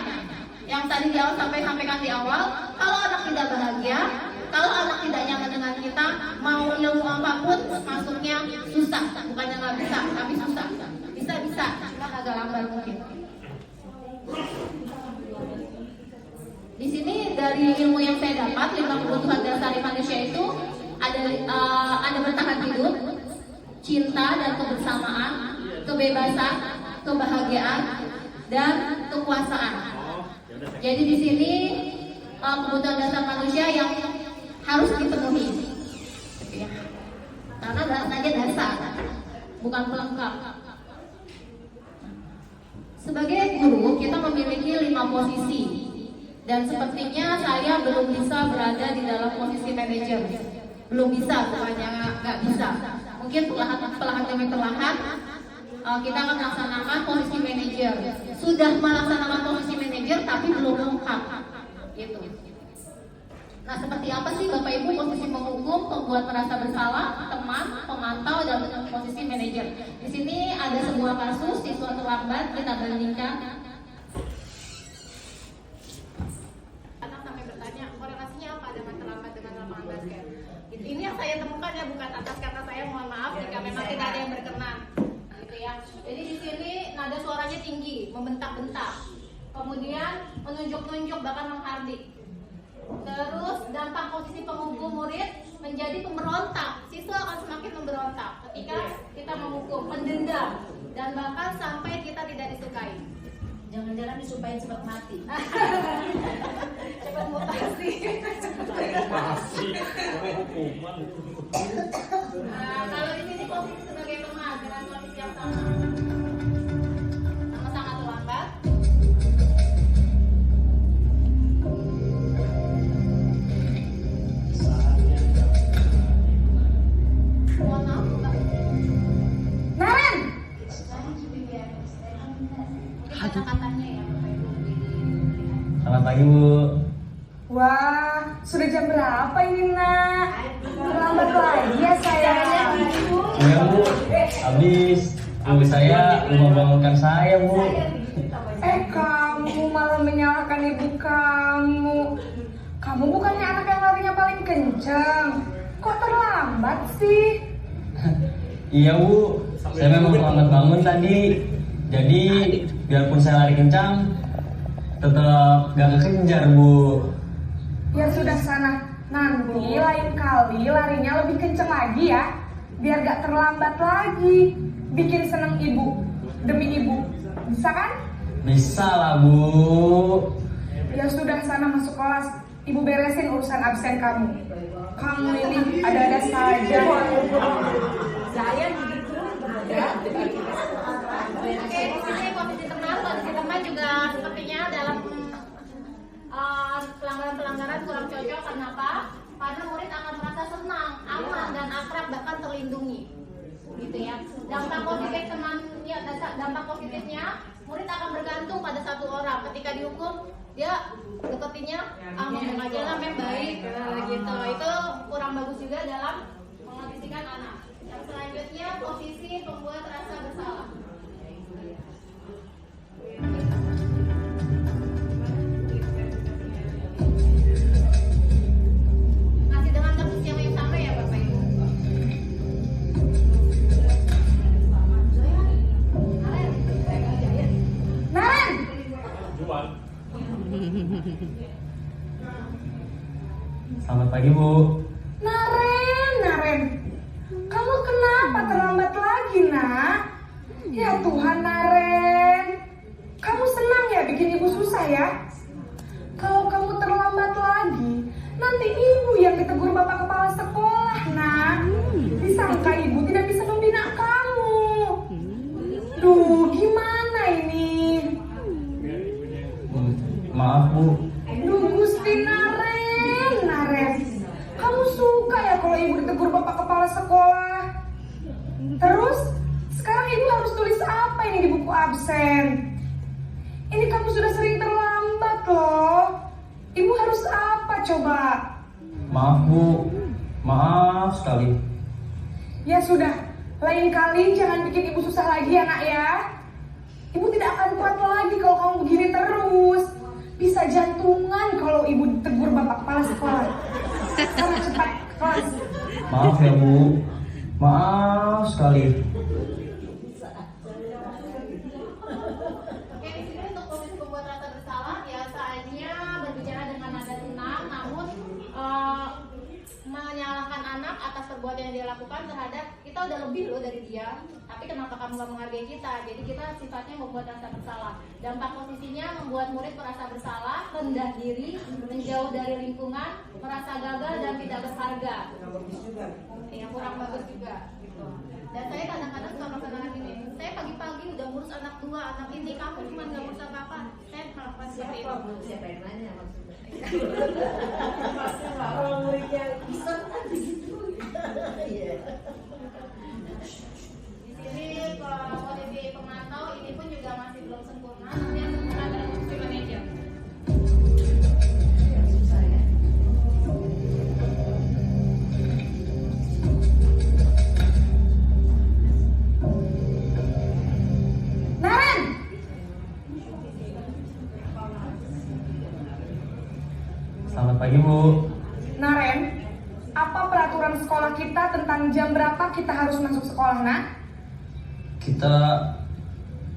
Yang tadi di awal sampaikan di awal, kalau anak tidak bahagia, kalau anak tidak nyaman dengan kita, mau ilmu apapun masuknya susah, bukannya nggak bisa, tapi susah. Bisa, cuma agak lambat mungkin. Di sini dari ilmu yang saya dapat, 5 kebutuhan dasar manusia itu ada bertahan hidup, cinta dan kebersamaan, kebebasan, kebahagiaan, dan kekuasaan. Jadi di sini kebutuhan dasar manusia yang harus dipenuhi, ya. Karena bahasanya dasar, bukan pelengkap. Sebagai guru kita memiliki 5 posisi, dan sepertinya saya belum bisa berada di dalam posisi manajer. Belum bisa, bukannya nggak bisa. Mungkin perlahan demi perlahan kita akan melaksanakan posisi manajer. Sudah melaksanakan posisi manajer tapi belum lengkap, gitu. Nah, seperti apa sih Bapak Ibu posisi penghukum, pembuat merasa bersalah, teman, pemantau, dan posisi manajer? Di sini ada sebuah kasus siswa terlambat, kita bandingkan. Anak sampai bertanya korelasinya apa dengan terlambat dengan lapangan basket. Ini yang saya temukan ya, bukan atas kata saya, mohon maaf jika memang tidak ada yang berkenan. Ya. Jadi di sini nada suaranya tinggi, membentak-bentak, kemudian menunjuk-nunjuk bahkan menghardik. Terus dampak posisi penghukum murid menjadi pemberontak. Siswa akan semakin memberontak ketika kita menghukum, mendendam, dan bahkan sampai kita tidak disukai. Jangan-jangan disumpahin sebab mati. Cepat mutasi. Nah, kalau di sini posisi sebagai teman dengan kondisi yang sama sangat terlambat. Mohon maaf, Mbak. Naren! Kata-katanya ya, Bapak Ibu. Selamat pagi, Bu. Wah, sudah jam berapa ini, Nak? Terlambat lagi ya saya. Iya, Bu. Habis ibu saya membangunkan saya, Bu. Kamu malah menyalahkan ibu kamu. Kamu bukannya anak yang larinya paling kencang. Kok terlambat sih? Iya, Bu. Saya memang terlambat bangun tadi. Jadi biarpun saya lari kencang, tetap gak kekejar, Bu. Ya sudah sana, nanti lain kali larinya lebih kencang lagi ya. biar gak terlambat lagi. Bikin seneng ibu, demi ibu. Bisa kan? Bisa lah, Bu. Ya sudah, sana masuk kelas. Ibu beresin urusan absen kamu. Kamu ini ada-ada saja. Saya begitu. Oke, di sini posisi teman juga sepertinya dalam pelanggaran-pelanggaran kurang cocok. Kenapa? Karena murid akan merasa senang, aman, dan akrab, bahkan terlindungi. Gitu ya. Dampak positifnya, murid akan bergantung pada satu orang. Ketika dihukum, dia deketinnya ngomong aja lah, baik gitu. Itu kurang bagus juga dalam mengondisikan anak. Yang selanjutnya, posisi pembuat rasa bersalah. Masih dengan kasus yang sama ya Bapak Ibu? Naren! Selamat pagi, Bu. Naren. Kamu kenapa terlambat lagi, nak? Ya Tuhan, Naren. Kamu senang ya bikin ibu susah ya? Kalau kamu terlambat lagi, nanti ibu yang ditegur bapak kepala sekolah, nak. Disangka ibu tidak bisa membina kamu. Duh, gimana ini? Maaf, Bu. Duh, Gusti Naren. Kamu suka ya kalau ibu ditegur bapak kepala sekolah? Terus, sekarang ibu harus tulis apa ini di buku absen? Ini kamu sudah sering terlambat loh. Ibu harus apa coba? Maaf, Bu. Maaf sekali. Ya sudah, lain kali jangan bikin ibu susah lagi ya nak ya. Ibu tidak akan kuat lagi kalau kamu begini terus. Bisa jantungan kalau ibu ditegur bapak kepala sekolah. Sana cepat ke kelas. Maaf ya, Bu. Maaf sekali. Oke, di sini untuk posisi pembuat rasa bersalah biasanya berbicara dengan nada tenang, namun menyalahkan anak atas perbuatan yang dia lakukan terhadap kita udah lebih loh dari dia. Tapi kenapa kamu gak menghargai kita? Jadi kita sifatnya membuat rasa bersalah. Dampak posisinya membuat murid merasa bersalah, rendah diri, menjauh dari lingkungan, merasa gagal dan tidak berharga. Yang kurang bagus juga. Gitu. Dan saya kadang-kadang suka melakukan gini. Saya pagi-pagi udah ngurus anak 2, anak ini kamu cuma gak ngurus apa-apa. Saya melakukan seperti itu. Siapa yang nanya maksudnya? Di sini posisi pemantau ini pun juga masih belum sempurna. Nanti yang sempurna adalah posisi manajer. Naren! Selamat pagi, Bu. Naren, apa peraturan sekolah kita tentang jam berapa kita harus masuk sekolah, nak? Kita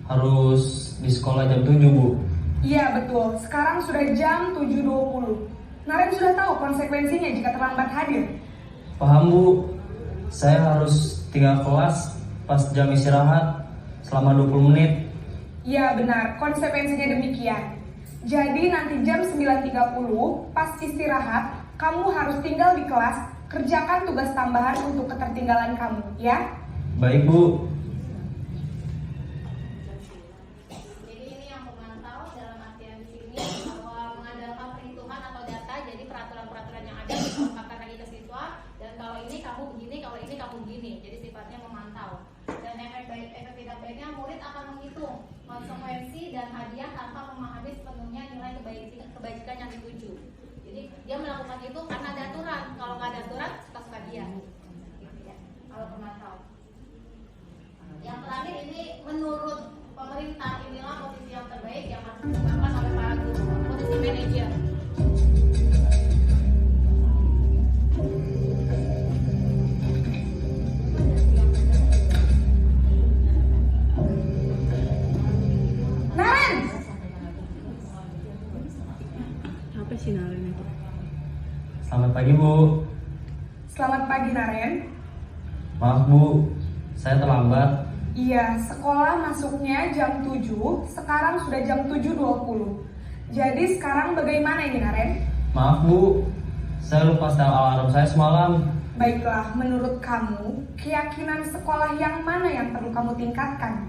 harus di sekolah jam 7, Bu. Iya betul, sekarang sudah jam 7.20. Naren sudah tahu konsekuensinya jika terlambat hadir. Paham, Bu. Saya harus tinggal kelas pas jam istirahat selama 20 menit. Iya benar, konsekuensinya demikian. Jadi nanti jam 9.30 pas istirahat, kamu harus tinggal di kelas, kerjakan tugas tambahan untuk ketertinggalan kamu, ya? Baik, Bu. Jadi ini yang memantau dalam artian di sini bahwa mengandalkan perhitungan atau data, jadi peraturan-peraturan yang ada disampaikan lagi ke siswa. Dan kalau ini kamu begini, kalau ini kamu begini. Jadi sifatnya memantau. Dan efek tidak baiknya murid akan menghitung konsekuensi dan hadiah tanpa memahami sepenuhnya nilai kebajikan yang dituju. Jadi dia melakukan itu karena ada aturan. Kalau nggak ada aturan, suka-suka dia. Gitu ya. Kalau pemantau. Yang terakhir ini menurut pemerintah inilah posisi yang terbaik yang harus dilakukan oleh para guru, posisi manajer. Naren! Apa sih Naren itu? Selamat pagi, Bu. Selamat pagi Naren. Maaf Bu, saya terlambat. Iya, sekolah masuknya jam 7, sekarang sudah jam 7.20. Jadi sekarang bagaimana ini Naren? Maaf Bu, saya lupa setel alarm saya semalam. Baiklah, menurut kamu, keyakinan sekolah yang mana yang perlu kamu tingkatkan?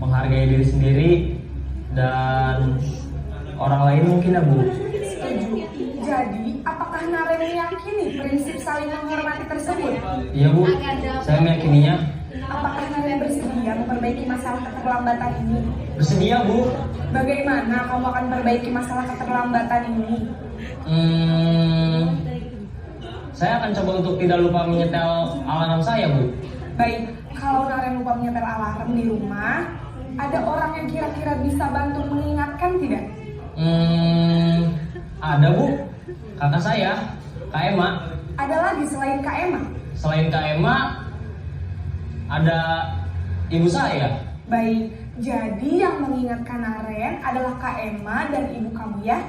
Menghargai diri sendiri dan orang lain mungkin ya Bu. Setuju. Jadi, apakah Naren meyakini prinsip saling menghormati tersebut? Iya Bu, saya meyakininya. Apakah Naren bersedia memperbaiki masalah keterlambatan ini? Bersedia Bu. Bagaimana kamu akan memperbaiki masalah keterlambatan ini? Saya akan coba untuk tidak lupa menyetel alarm saya Bu. Baik, kalau Naren lupa menyetel alarm di rumah, ada orang yang kira-kira bisa bantu mengingatkan tidak? Ada Bu, kakak saya, Kak Emma. Ada lagi selain Kak Emma? Selain Kak Emma, ada ibu saya. Baik, jadi yang mengingatkan Naren adalah Kak Emma dan ibu kamu ya?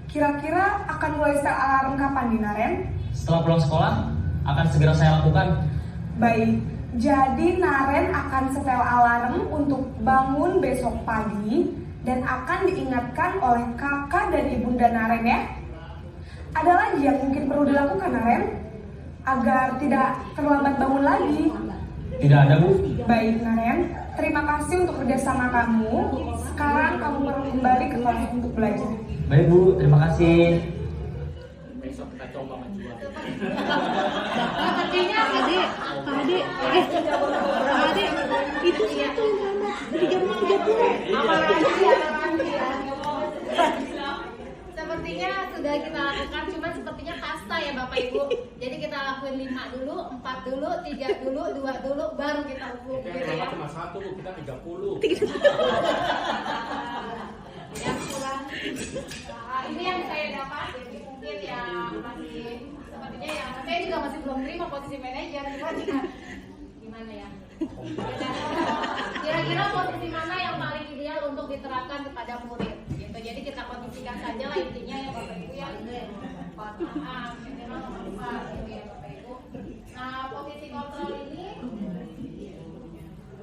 Kira-kira akan mulai setel alarm kapan nih Naren? Setelah pulang sekolah, akan segera saya lakukan. Baik, jadi Naren akan setel alarm untuk bangun besok pagi dan akan diingatkan oleh kakak dan ibunda Naren ya. Ada lagi yang mungkin perlu dilakukan Naren agar tidak terlambat bangun lagi? Tidak ada Bu. Baik Naren, terima kasih untuk kerjasama kamu. Sekarang kamu perlu kembali ke kelas untuk belajar. Baik Bu, terima kasih. Sepertinya Itu satu sama di jam 30. Sepertinya sudah kita lakukan, cuman sepertinya kasta ya Bapak Ibu. Jadi kita lakuin 5 dulu, 4 dulu, 3 dulu, 2 dulu, baru kita hukum gitu ya. Cuma 1, kita 30. Ya kurang. Nah, ini yang saya dapat, jadi mungkin ya masih sepertinya ya saya juga masih belum terima posisi manajer, gimana ya? Kira-kira posisi mana yang paling ideal untuk diterapkan kepada murid? Gitu. Jadi kita kondisikan saja lah intinya ya Bapak Ibu ya. Minimal nomor 4 gitu ya Bapak Ibu. Nah posisi kontrol ini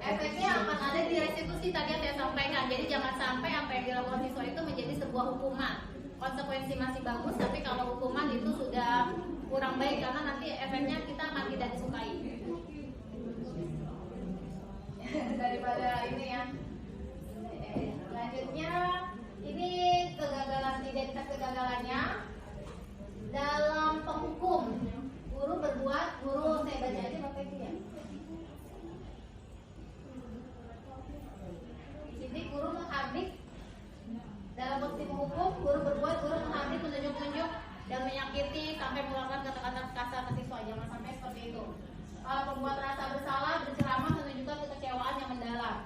efeknya akan ada di restitusi tadi yang saya sampaikan. Jadi jangan sampai apa yang dilakukan siswa itu menjadi sebuah hukuman. Konsekuensi masih bagus, tapi kalau hukuman itu sudah kurang baik karena nanti efeknya kita akan tidak disukai. Daripada ini ya. Selanjutnya ini kegagalan, identitas kegagalannya dalam penghukum. Guru saya baca aja Bapak Ibu ya. Jadi guru menghardik dalam posisi menghukum, guru menghardik, menunjuk-nunjuk dan menyakiti sampai mengeluarkan kata-kata kasar ke siswa. Jangan sampai seperti itu. Pembuat rasa bersalah, berceramah menunjukkan kekecewaan yang mendalam.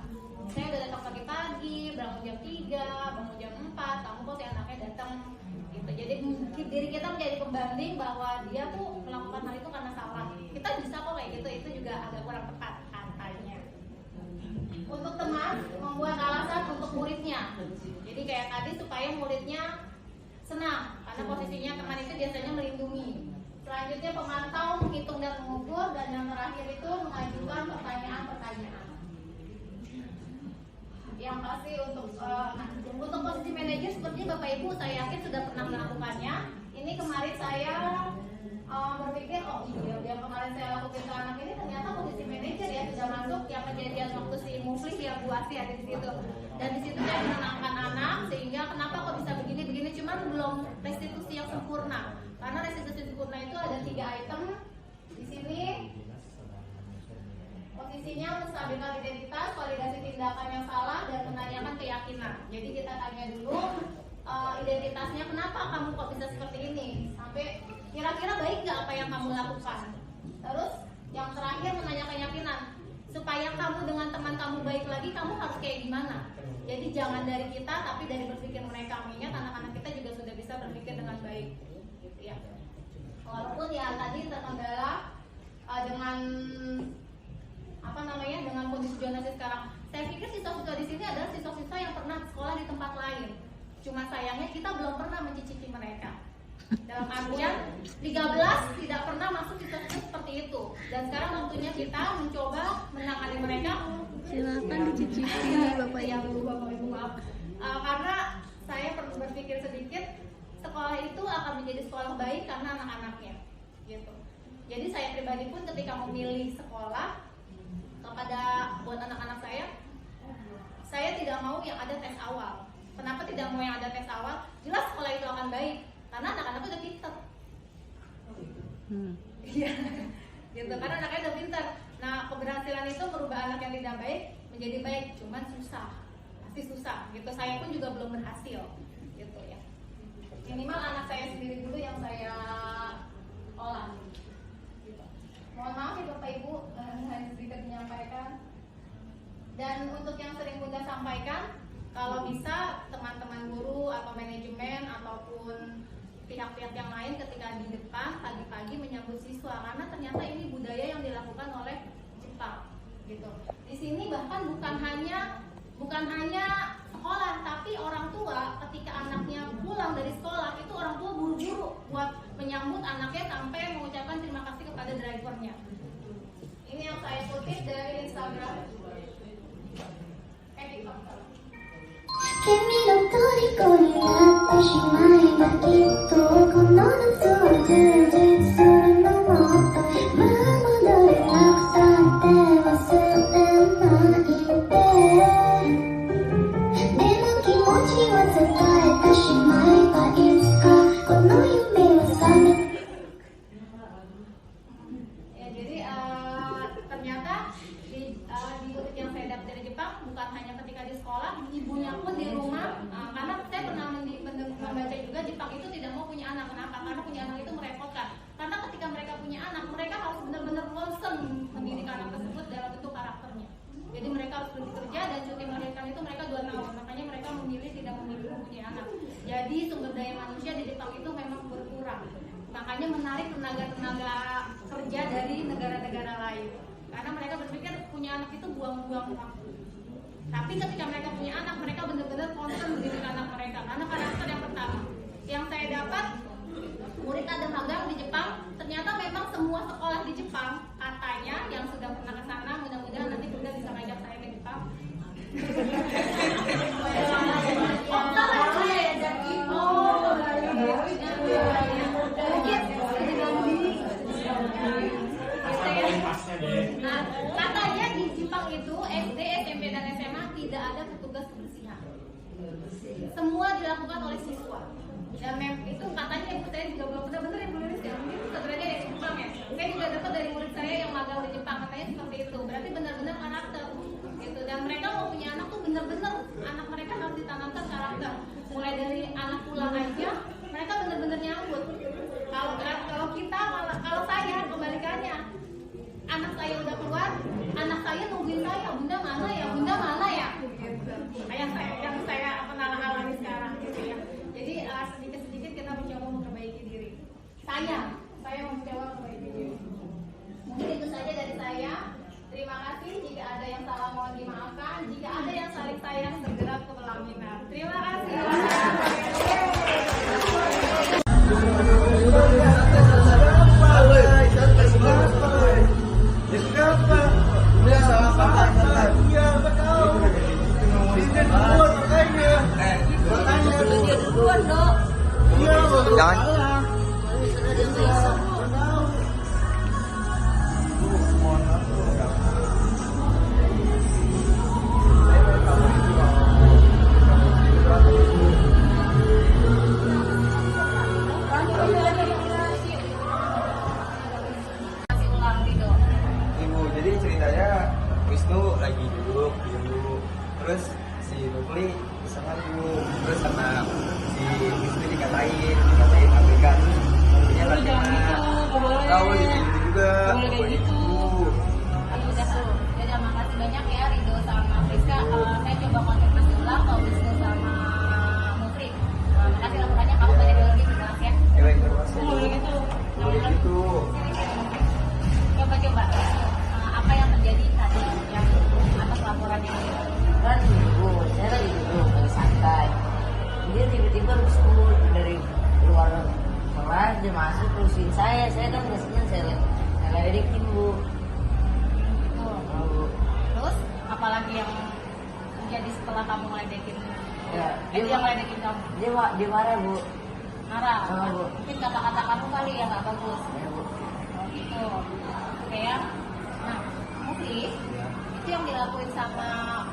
Saya udah datang pagi-pagi, bangun jam 3, bangun jam 4, kamu kok enaknya datang gitu. Jadi diri kita menjadi pembanding bahwa dia tuh melakukan hal itu karena salah. Kita bisa kok kayak gitu, itu juga agak kurang tepat katanya. Untuk teman, membuat alasan untuk muridnya. Jadi kayak tadi supaya muridnya senang, karena posisinya teman itu biasanya melindungi. Selanjutnya pemantau, menghitung dan mengukur, dan yang terakhir itu mengajukan pertanyaan-pertanyaan. Yang pasti untuk posisi manajer sepertinya Bapak Ibu saya yakin sudah pernah melakukannya. Ini kemarin saya berpikir oh iya yang kemarin saya lakukan ke anak ini ternyata posisi manajer ya sudah masuk yang kejadian waktu si Muflis ya Bu Asih ada di situ. Dan di situ saya menenangkan anak sehingga kenapa kok bisa begini cuman belum restitusi yang sempurna. Karena restitusi sempurna itu ada 3 item di sini. Posisinya menstabilkan identitas, validasi tindakan yang salah, dan menanyakan keyakinan. Jadi kita tanya dulu identitasnya, kenapa kamu kok bisa seperti ini? Sampai kira-kira baik nggak apa yang kamu lakukan? Terus yang terakhir menanyakan keyakinan. Supaya kamu dengan teman kamu baik lagi, kamu harus kayak gimana? Jadi jangan dari kita, tapi dari berpikir mereka. Mengingat anak-anak kita juga sudah bisa berpikir dengan baik. Gitu ya. Walaupun ya tadi terkendala dengan dengan kondisi zonasi sekarang. Saya pikir siswa-siswa di sini adalah siswa-siswa yang pernah sekolah di tempat lain. Cuma sayangnya kita belum pernah mencicipi mereka. Dalam artian 13 tidak pernah masuk siswa-siswa seperti itu. Dan sekarang waktunya kita mencoba menangani mereka. Silakan dicicipi Bapak Yang Ibu. Bapak Ibu maaf. Karena saya perlu berpikir sedikit, sekolah itu akan menjadi sekolah baik karena anak-anaknya, gitu. Jadi saya pribadi pun ketika memilih sekolah kepada buat anak-anak saya tidak mau yang ada tes awal. Kenapa tidak mau yang ada tes awal? Jelas sekolah itu akan baik karena anak-anaknya udah pintar. Iya, gitu. Karena anaknya udah pintar. Nah, keberhasilan itu merubah anak yang tidak baik menjadi baik, cuman susah, pasti susah. Gitu. Saya pun juga belum berhasil, gitu ya. Minimal anak saya sendiri dulu yang saya olah. Gitu. Mohon maaf ya Bapak Ibu, hanya sedikit menyampaikan. Dan untuk yang sering Bunda sampaikan, kalau bisa teman-teman guru atau manajemen ataupun pihak-pihak yang lain ketika di depan pagi-pagi menyambut siswa, karena ternyata ini budaya yang dilakukan oleh Jepang, gitu. Di sini bahkan bukan hanya sekolah, tapi orang tua ketika anaknya pulang dari sekolah itu orang tua buru-buru buat menyambut anaknya sampai mengucapkan terima kasih kepada drivernya. Ini yang saya kutip dari Instagram. 君の虜になってしまえばきっとこの夏は充実するのもっとまあ戻れなくたって忘れないででも気持ちは伝えてしまえばいつかこの夢は覚め Ya, jadi ternyata di murid yang saya dapat dari Jepang bukan hanya ketika di sekolah, ibunya pun di rumah. Karena saya pernah membaca juga Jepang itu tidak mau punya anak. Kenapa? Karena punya anak itu merepotkan. Karena ketika mereka punya anak, mereka harus benar-benar concern mendidik anak tersebut dalam bentuk karakternya. Jadi mereka harus berhenti kerja dan cuti melahirkan itu mereka 2 tahun. Makanya mereka memilih tidak memilih mempunyai anak. Jadi sumber daya manusia di Jepang itu memang berkurang. Makanya menarik tenaga-tenaga kerja dari negara-negara lain. Karena mereka berpikir punya anak itu buang-buang waktu. Tapi ketika mereka punya anak, mereka benar-benar concern mendidik anak mereka. Karena karakter yang pertama. Yang saya dapat, murid ada magang di Jepang, ternyata memang semua sekolah di Jepang, katanya yang sudah pernah ke sana, mudah-mudahan nanti Bunda bisa ngajak saya ke Jepang. Nah, katanya di Jepang itu SD, SMP dan SMA tidak ada petugas kebersihan. Semua dilakukan oleh siswa. Dan itu katanya ibu saya juga belum benar-benar yang menulis ya. Mungkin sebenarnya dari Jepang ya. Saya juga dapat dari murid saya yang magang di Jepang, katanya seperti itu. Berarti benar-benar karakter gitu. Dan mereka mau punya anak tuh benar-benar anak mereka harus ditanamkan karakter. Mulai dari anak pulang aja, mereka benar-benar nyambut. Kalau kita malah, kalau saya kebalikannya, anak saya udah keluar, anak saya nungguin saya, bunda mana ya, gitu. Kayak yang saya pernah alami sekarang, gitu ya. Jadi sedikit-sedikit kita mencoba memperbaiki diri. Saya mencoba memperbaiki diri. Mungkin itu saja dari saya. Terima kasih. Jika ada yang salah mohon dimaafkan. Jika ada yang saling sayang segera ke pelaminan. Terima kasih. Jangan. Ibu, jadi ceritanya Wisnu lagi duduk terus si Nukli sangat dulu, terus sama si Wisnu dikatain ABK, terus Nuklinya lagi tahu jadi juga gitu. Jadi makasih banyak ya Rido sama Friska. Saya coba konfirmasi ulang kalau Wisnu sama Mufri. Makasih laporannya, kamu banyak lagi jelas ya. Ya baik, terima kasih. Boleh gitu. Coba apa yang terjadi tadi yang atas laporan yang Kan ibu, saya lagi duduk, lagi santai. Dia tiba-tiba Wisnu dari luar kelas, dia masuk terusin saya kan nggak senang, saya ledekin bu. Dia marah, Bu. Marah. Oh, Bu. Mungkin kata-kata kamu kali yang nggak bagus. Ya, Bu. Oh gitu. Oke ya. Nah, Mufli, itu yang dilakuin sama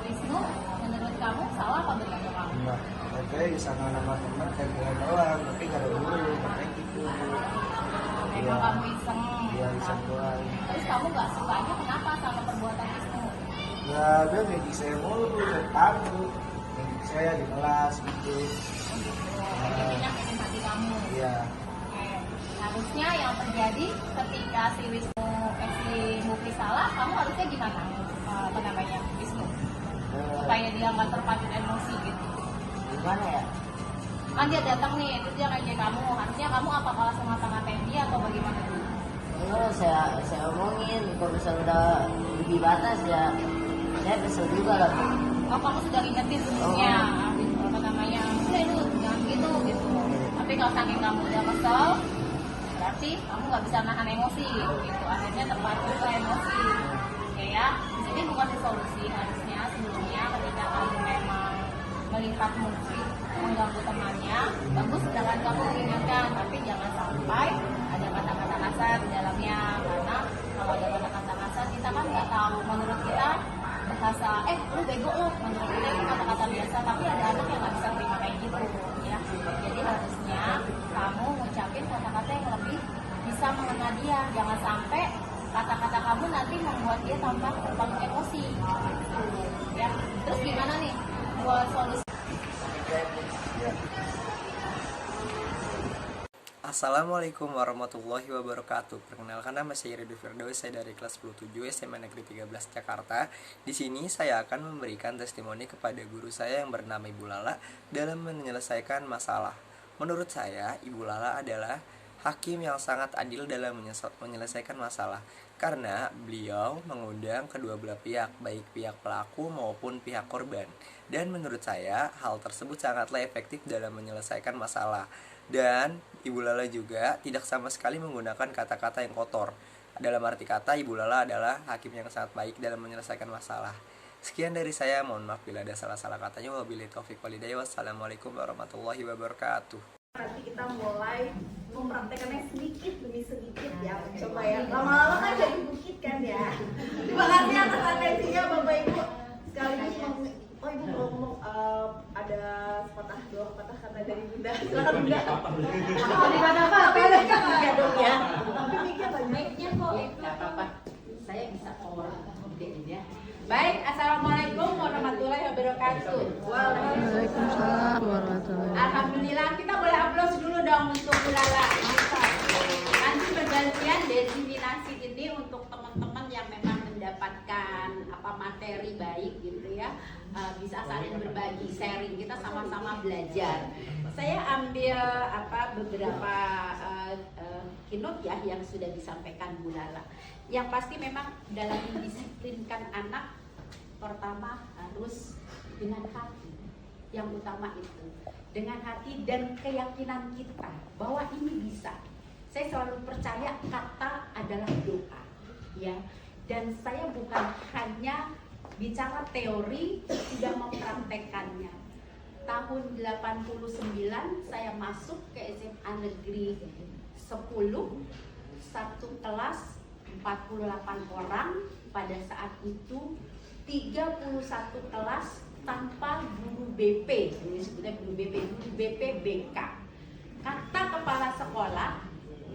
Wisnu, menurut kamu salah apa benar ya kamu? Enggak. Oke, sama nama teman kayak bilang doang, tapi nggak ada hubungan, makanya gitu. Memang kamu iseng. Iya, iseng doang. Terus kamu nggak sukanya kenapa sama perbuatan Wisnu? Ya, dia ngejek saya mulu, takut. Ngejek saya di kelas gitu. Jadinya pengen hati kamu. Iya. Oke. Harusnya yang terjadi ketika si Wisnu si Mufli salah, kamu harusnya gimana? Apa namanya Wisnu? Supaya dia nggak terpacu emosi gitu. Gimana ya? Kan dia datang nih, terus dia ngajak kamu. Harusnya kamu apa kalau ngata-ngatain dia atau bagaimana dulu? Saya omongin, kalau misalnya udah lebih batas ya saya kesel juga lah, Bu. Oh, kamu sudah ingetin sebelumnya, apa namanya? Udah itu jangan gitu gitu. Tapi kalau saking kamu udah kesel, berarti kamu nggak bisa nahan emosi gitu. Akhirnya terpacu ke emosi. Oke ya, di sini bukan solusi. Harusnya sebelumnya ketika kamu memang melihat Mufli mengganggu temannya, bagus sedangkan kamu mengingatkan, tapi jangan sampai ada kata-kata kasar di dalamnya, karena kalau ada kata-kata kasar kita kan nggak tahu, menurut kita bahasa lu bego lu, menurut kita itu kata-kata biasa, tapi ada anak yang nggak bisa terima kayak gitu ya. Jadi harusnya kamu ngucapin kata-kata yang lebih bisa mengena dia, jangan sampai kata-kata kamu nanti membuat dia tambah terpacu emosi ya. Terus gimana nih buat solusi? Assalamualaikum warahmatullahi wabarakatuh. Perkenalkan, nama saya Ridho Firdaus, saya dari kelas 10-7 SMA Negeri 13 Jakarta. Di sini saya akan memberikan testimoni kepada guru saya yang bernama Ibu Lala dalam menyelesaikan masalah. Menurut saya, Ibu Lala adalah hakim yang sangat adil dalam menyelesaikan masalah, karena beliau mengundang kedua belah pihak, baik pihak pelaku maupun pihak korban. Dan menurut saya, hal tersebut sangatlah efektif dalam menyelesaikan masalah. Dan Ibu Lala juga tidak sama sekali menggunakan kata-kata yang kotor. Dalam arti kata, Ibu Lala adalah hakim yang sangat baik dalam menyelesaikan masalah. Sekian dari saya, mohon maaf bila ada salah-salah katanya. Wabillahi taufiq walhidayah. Wassalamualaikum warahmatullahi wabarakatuh. Nanti kita mulai mempraktekannya sedikit demi sedikit ya. Coba ya, lama-lama kan jadi bukit kan ya. Terima kasih atas atensinya Bapak Ibu. Sekaligus Ibu ngomong ada dua patah kata dari Bunda. Silakan Bunda. Di mana apa ya dong ya. Tapi mikir banyak. kok Nggak apa-apa, saya bisa orang ya. Baik, assalamualaikum warahmatullahi wabarakatuh. Waalaikumsalam warahmatullahi wabarakatuh. Alhamdulillah, kita boleh aplaus dulu dong untuk Bu Lala. Nanti bergantian diseminasi ini untuk teman-teman yang memang mendapatkan materi baik gitu ya. Bisa saling berbagi, sharing, kita sama-sama belajar. Saya ambil beberapa keynote ya yang sudah disampaikan Bu Lala. Yang pasti memang dalam mendisiplinkan anak, pertama harus dengan hati. Yang utama itu dengan hati dan keyakinan kita bahwa ini bisa. Saya selalu percaya kata adalah doa ya. Dan saya bukan hanya bicara teori, sudah mempraktekannya. Tahun 89 saya masuk ke SMA Negeri 10, satu kelas 48 orang. Pada saat itu 31 kelas tanpa guru BP, ini sebutnya guru BP BK. Kata kepala sekolah,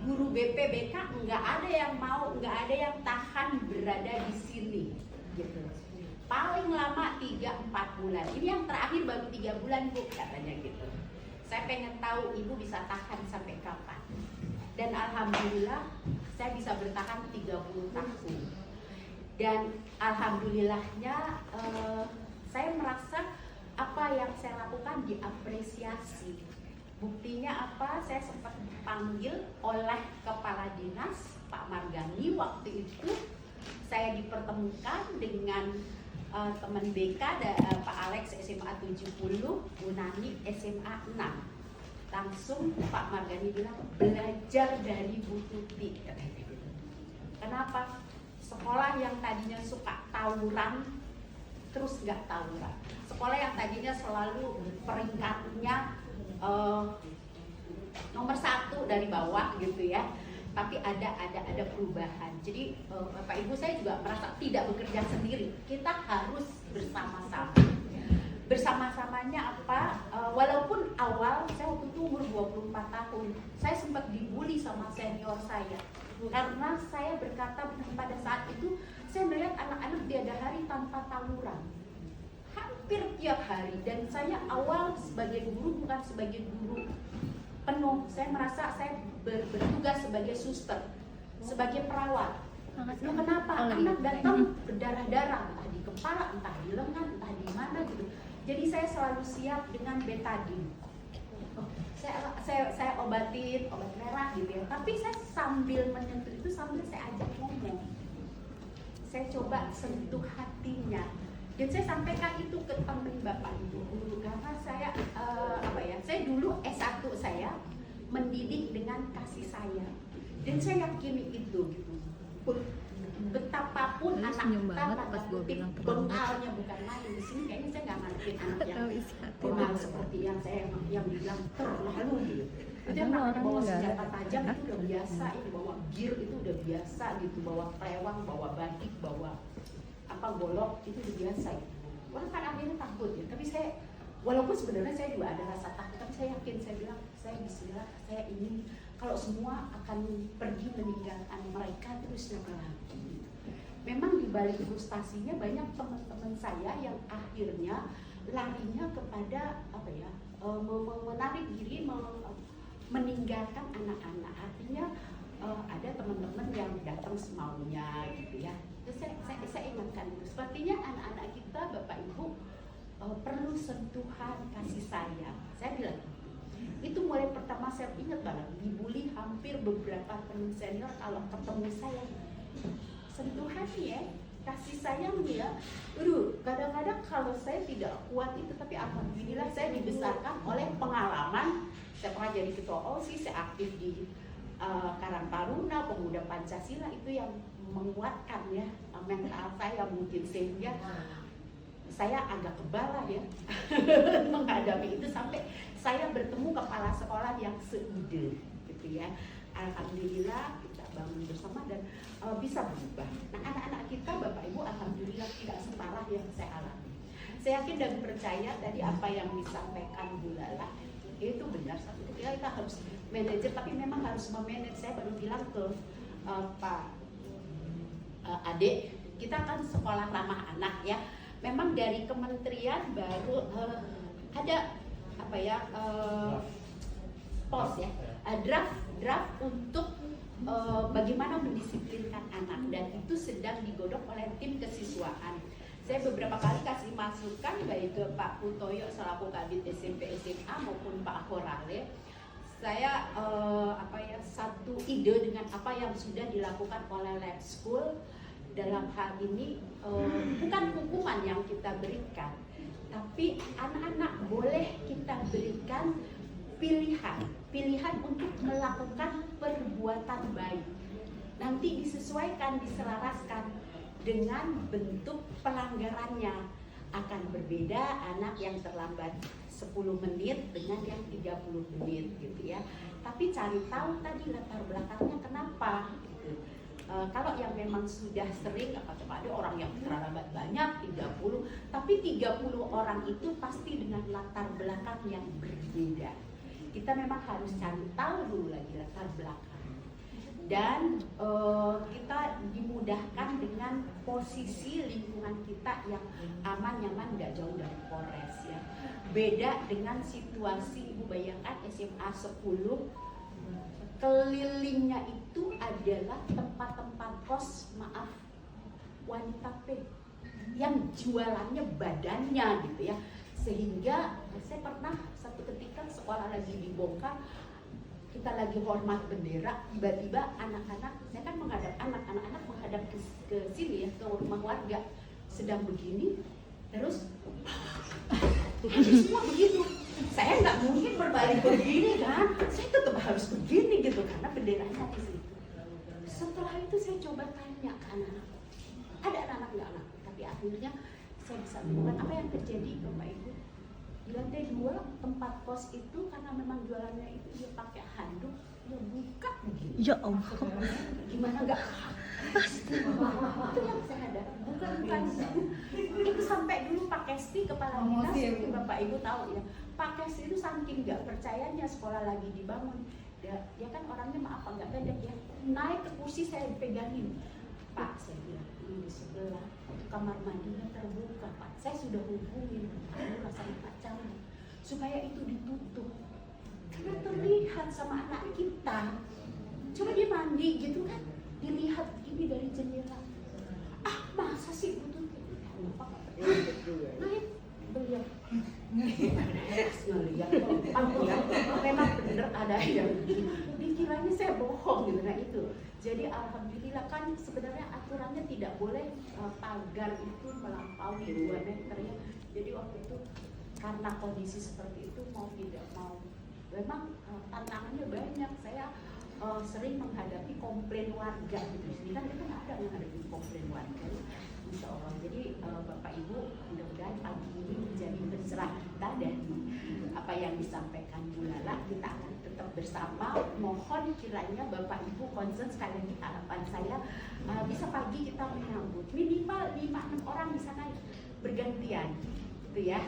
guru BP BK nggak ada yang mau, nggak ada yang tahan berada di sini gitu. Paling lama 3-4 bulan. Ini yang terakhir baru 3 bulan Bu, katanya gitu. Saya pengen tahu Ibu bisa tahan sampai kapan. Dan alhamdulillah saya bisa bertahan 30 tahun. Dan alhamdulillahnya saya merasa apa yang saya lakukan diapresiasi. Buktinya apa? Saya sempat dipanggil oleh Kepala Dinas Pak Margani waktu itu. Saya dipertemukan dengan teman BK Pak Alex SMA 70, Bu Nani SMA 6. Langsung Pak Margani bilang belajar dari Bu Tuti. Kenapa? Sekolah yang tadinya suka tawuran terus nggak tawuran. Sekolah yang tadinya selalu peringkatnya nomor 1 dari bawah gitu ya. Tapi ada perubahan. Jadi Bapak Ibu saya juga merasa tidak bekerja sendiri. Kita harus bersama-sama. Bersama-samanya apa? Walaupun awal saya waktu itu umur 24 tahun, saya sempat dibully sama senior saya. Karena saya berkata pada saat itu saya melihat anak-anak tiada hari tanpa tawuran. Hampir tiap hari, dan saya awal sebagai guru bukan sebagai guru penuh. Saya merasa saya bertugas sebagai suster, sebagai perawat. Loh, kenapa? Anak datang berdarah-darah, entah di kepala, entah di lengan, entah di mana gitu. Jadi saya selalu siap dengan betadine. Saya obatin, obat merah gitu ya. Tapi saya sambil menyentuh itu sambil saya ajak ngomong. Saya coba sentuh hatinya. Dan saya sampaikan itu ke teman Bapak Ibu guru, karena saya saya dulu S1 saya mendidik dengan kasih sayang, dan saya yakini itu gitu. Betapapun anak kita pada kutip bengalnya bukan main, di sini kayaknya saya nggak ngerti anak yang bengal seperti yang saya yang bilang terlalu gitu. Itu yang namanya bawa senjata tajam itu udah biasa, itu bawa gear itu udah biasa gitu, bawa pelewang, bawa batik, bawa golok itu udah biasa gitu. Orang kan akhirnya takut ya, tapi saya walaupun sebenarnya saya juga ada rasa takut, tapi saya yakin, saya bilang saya bismillah, saya ingin kalau semua akan pergi meninggalkan mereka terus yang lagi. Memang di balik frustasinya banyak teman-teman saya yang akhirnya larinya kepada menarik diri, meninggalkan anak-anak. Artinya ada teman-teman yang datang semaunya gitu ya. Terus saya ingatkan itu, sepertinya anak-anak kita Bapak Ibu perlu sentuhan kasih sayang. Saya bilang itu mulai pertama saya ingat banget, dibully hampir beberapa teman senior kalau ketemu saya. Sentuhan ya, kasih sayang ya. Kadang-kadang kalau saya tidak kuat itu, tapi alhamdulillah saya dibesarkan oleh pengalaman. Saya pernah jadi ketua OSIS, saya aktif di Karang Taruna, Pemuda Pancasila, itu yang menguatkan ya mental saya mungkin, sehingga saya agak kebal ya menghadapi itu, sampai saya bertemu kepala sekolah yang seide gitu ya. Alhamdulillah kita bangun bersama dan bisa berubah. Nah, anak-anak kita Bapak Ibu alhamdulillah tidak separah yang saya alami. Saya yakin dan percaya tadi apa yang disampaikan Bu Lala itu benar. Satu ketika kita harus manajer, tapi memang harus memanage. Saya baru bilang ke Pak Adik, kita kan sekolah ramah anak ya. Memang dari kementerian baru ada pos ya, draft untuk bagaimana mendisiplinkan anak, dan itu sedang digodok oleh tim kesiswaan. Saya beberapa kali kasih masukan baik ke Pak Putoyo selaku Kabid SMP SMA maupun Pak Horale. Saya satu ide dengan apa yang sudah dilakukan oleh Lab School. Dalam hal ini bukan hukuman yang kita berikan, tapi anak-anak boleh kita berikan pilihan untuk melakukan perbuatan baik. Nanti disesuaikan, diselaraskan dengan bentuk pelanggarannya. Akan berbeda anak yang terlambat 10 menit dengan yang 30 menit gitu ya. Tapi cari tahu tadi latar belakangnya kenapa gitu. Kalau yang memang sudah sering, ada orang yang terlambat banyak 30, tapi 30 orang itu pasti dengan latar belakang yang berbeda. Kita memang harus cari tahu dulu lagi latar belakang, dan kita dimudahkan dengan posisi lingkungan kita yang aman, nyaman, nggak jauh dari Polres ya. Beda dengan situasi, Ibu bayangkan SMA 10, kelilingnya itu adalah tempat-tempat kos, maaf, wanita P yang jualannya badannya gitu ya. Sehingga saya pernah satu ketika sekolah lagi dibongkar, kita lagi hormat bendera, tiba-tiba anak-anak, saya kan menghadap anak-anak menghadap ke sini ya, ke rumah warga, sedang begini, terus semua begitu. Saya nggak mungkin berbalik begini kan, saya tetap harus begini gitu karena benderanya di situ. Setelah itu saya coba tanya ke anak-anak, ada anak-anak nggak anak, tapi akhirnya saya bisa menemukan apa yang terjadi Bapak Ibu. Di lantai 2 tempat kos itu karena memang jualannya itu dia pakai handuk, dia buka begini. Ya Allah. Gimana nggak? Itu yang saya ada. Bukan. Itu sampai dulu Pak Kesti kepala dinas, mungkin Bapak Ibu tahu ya. Pak Kesti itu saking nggak percayanya sekolah lagi dibangun. Dia kan orangnya maaf nggak pendek ya. Naik ke kursi saya pegangin. Pak, saya bilang ini di sebelah kamar mandinya terbuka Pak. Saya sudah hubungin sama Pak Camat supaya itu ditutup karena terlihat sama anak kita. Coba dia mandi gitu kan, dilihat ini dari jendela. Ah masa sih tutup? Naik beliau ngeliat memang bener ada yang dikiranya saya bohong gitu. Nah itu jadi alhamdulillah kan sebenarnya aturannya tidak boleh pagar itu melampaui 2 meter ya. Jadi waktu itu karena kondisi seperti itu mau tidak mau memang tantangannya banyak. Saya sering menghadapi komplain warga gitu. Ini kan kita nggak ada menghadapi komplain warga. Insya Allah. Jadi Bapak Ibu mudah-mudahan pagi ini menjadi pencerah kita dari apa yang disampaikan Bu Lala. Kita akan tetap bersama. Mohon kiranya Bapak Ibu concern sekali lagi harapan saya bisa pagi kita menyambut minimal 5-6 orang di sana bergantian, gitu ya.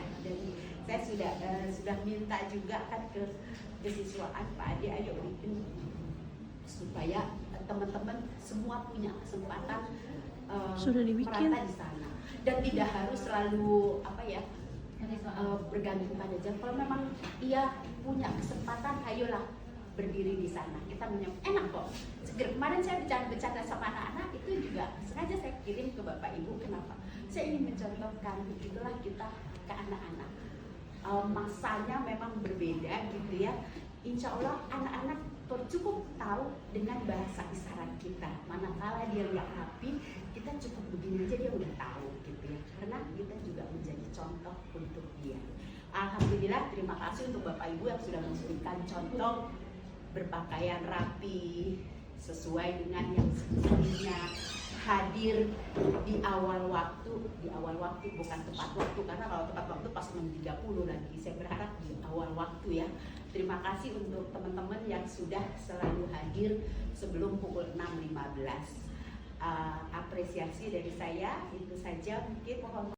Dan saya sudah minta juga kan ke kesiswaan Pak Ade, ayo bikin supaya teman-teman semua punya kesempatan Sudah dibikin merata di sana dan tidak harus selalu bergantung pada jam. Kalau memang ia punya kesempatan, ayolah berdiri di sana. Kita enak kok. Kemarin saya bercanda sama anak-anak itu juga sengaja saya kirim ke Bapak Ibu. Kenapa? Saya ingin mencontohkan begitulah kita ke anak-anak. Masanya memang berbeda gitu ya. Insya Allah anak-anak cukup tahu dengan bahasa isyarat kita. Manakala dia nggak happy, kita cukup begini aja dia udah tahu gitu ya. Karena kita juga menjadi contoh untuk dia. Alhamdulillah, terima kasih untuk Bapak Ibu yang sudah memberikan contoh berpakaian rapi sesuai dengan yang semestinya, hadir di awal waktu bukan tepat waktu, karena kalau tepat waktu pas 6.30 lagi. Saya berharap di awal waktu ya. Terima kasih untuk teman-teman yang sudah selalu hadir sebelum pukul 6.15. Apresiasi dari saya itu saja, mungkin mohon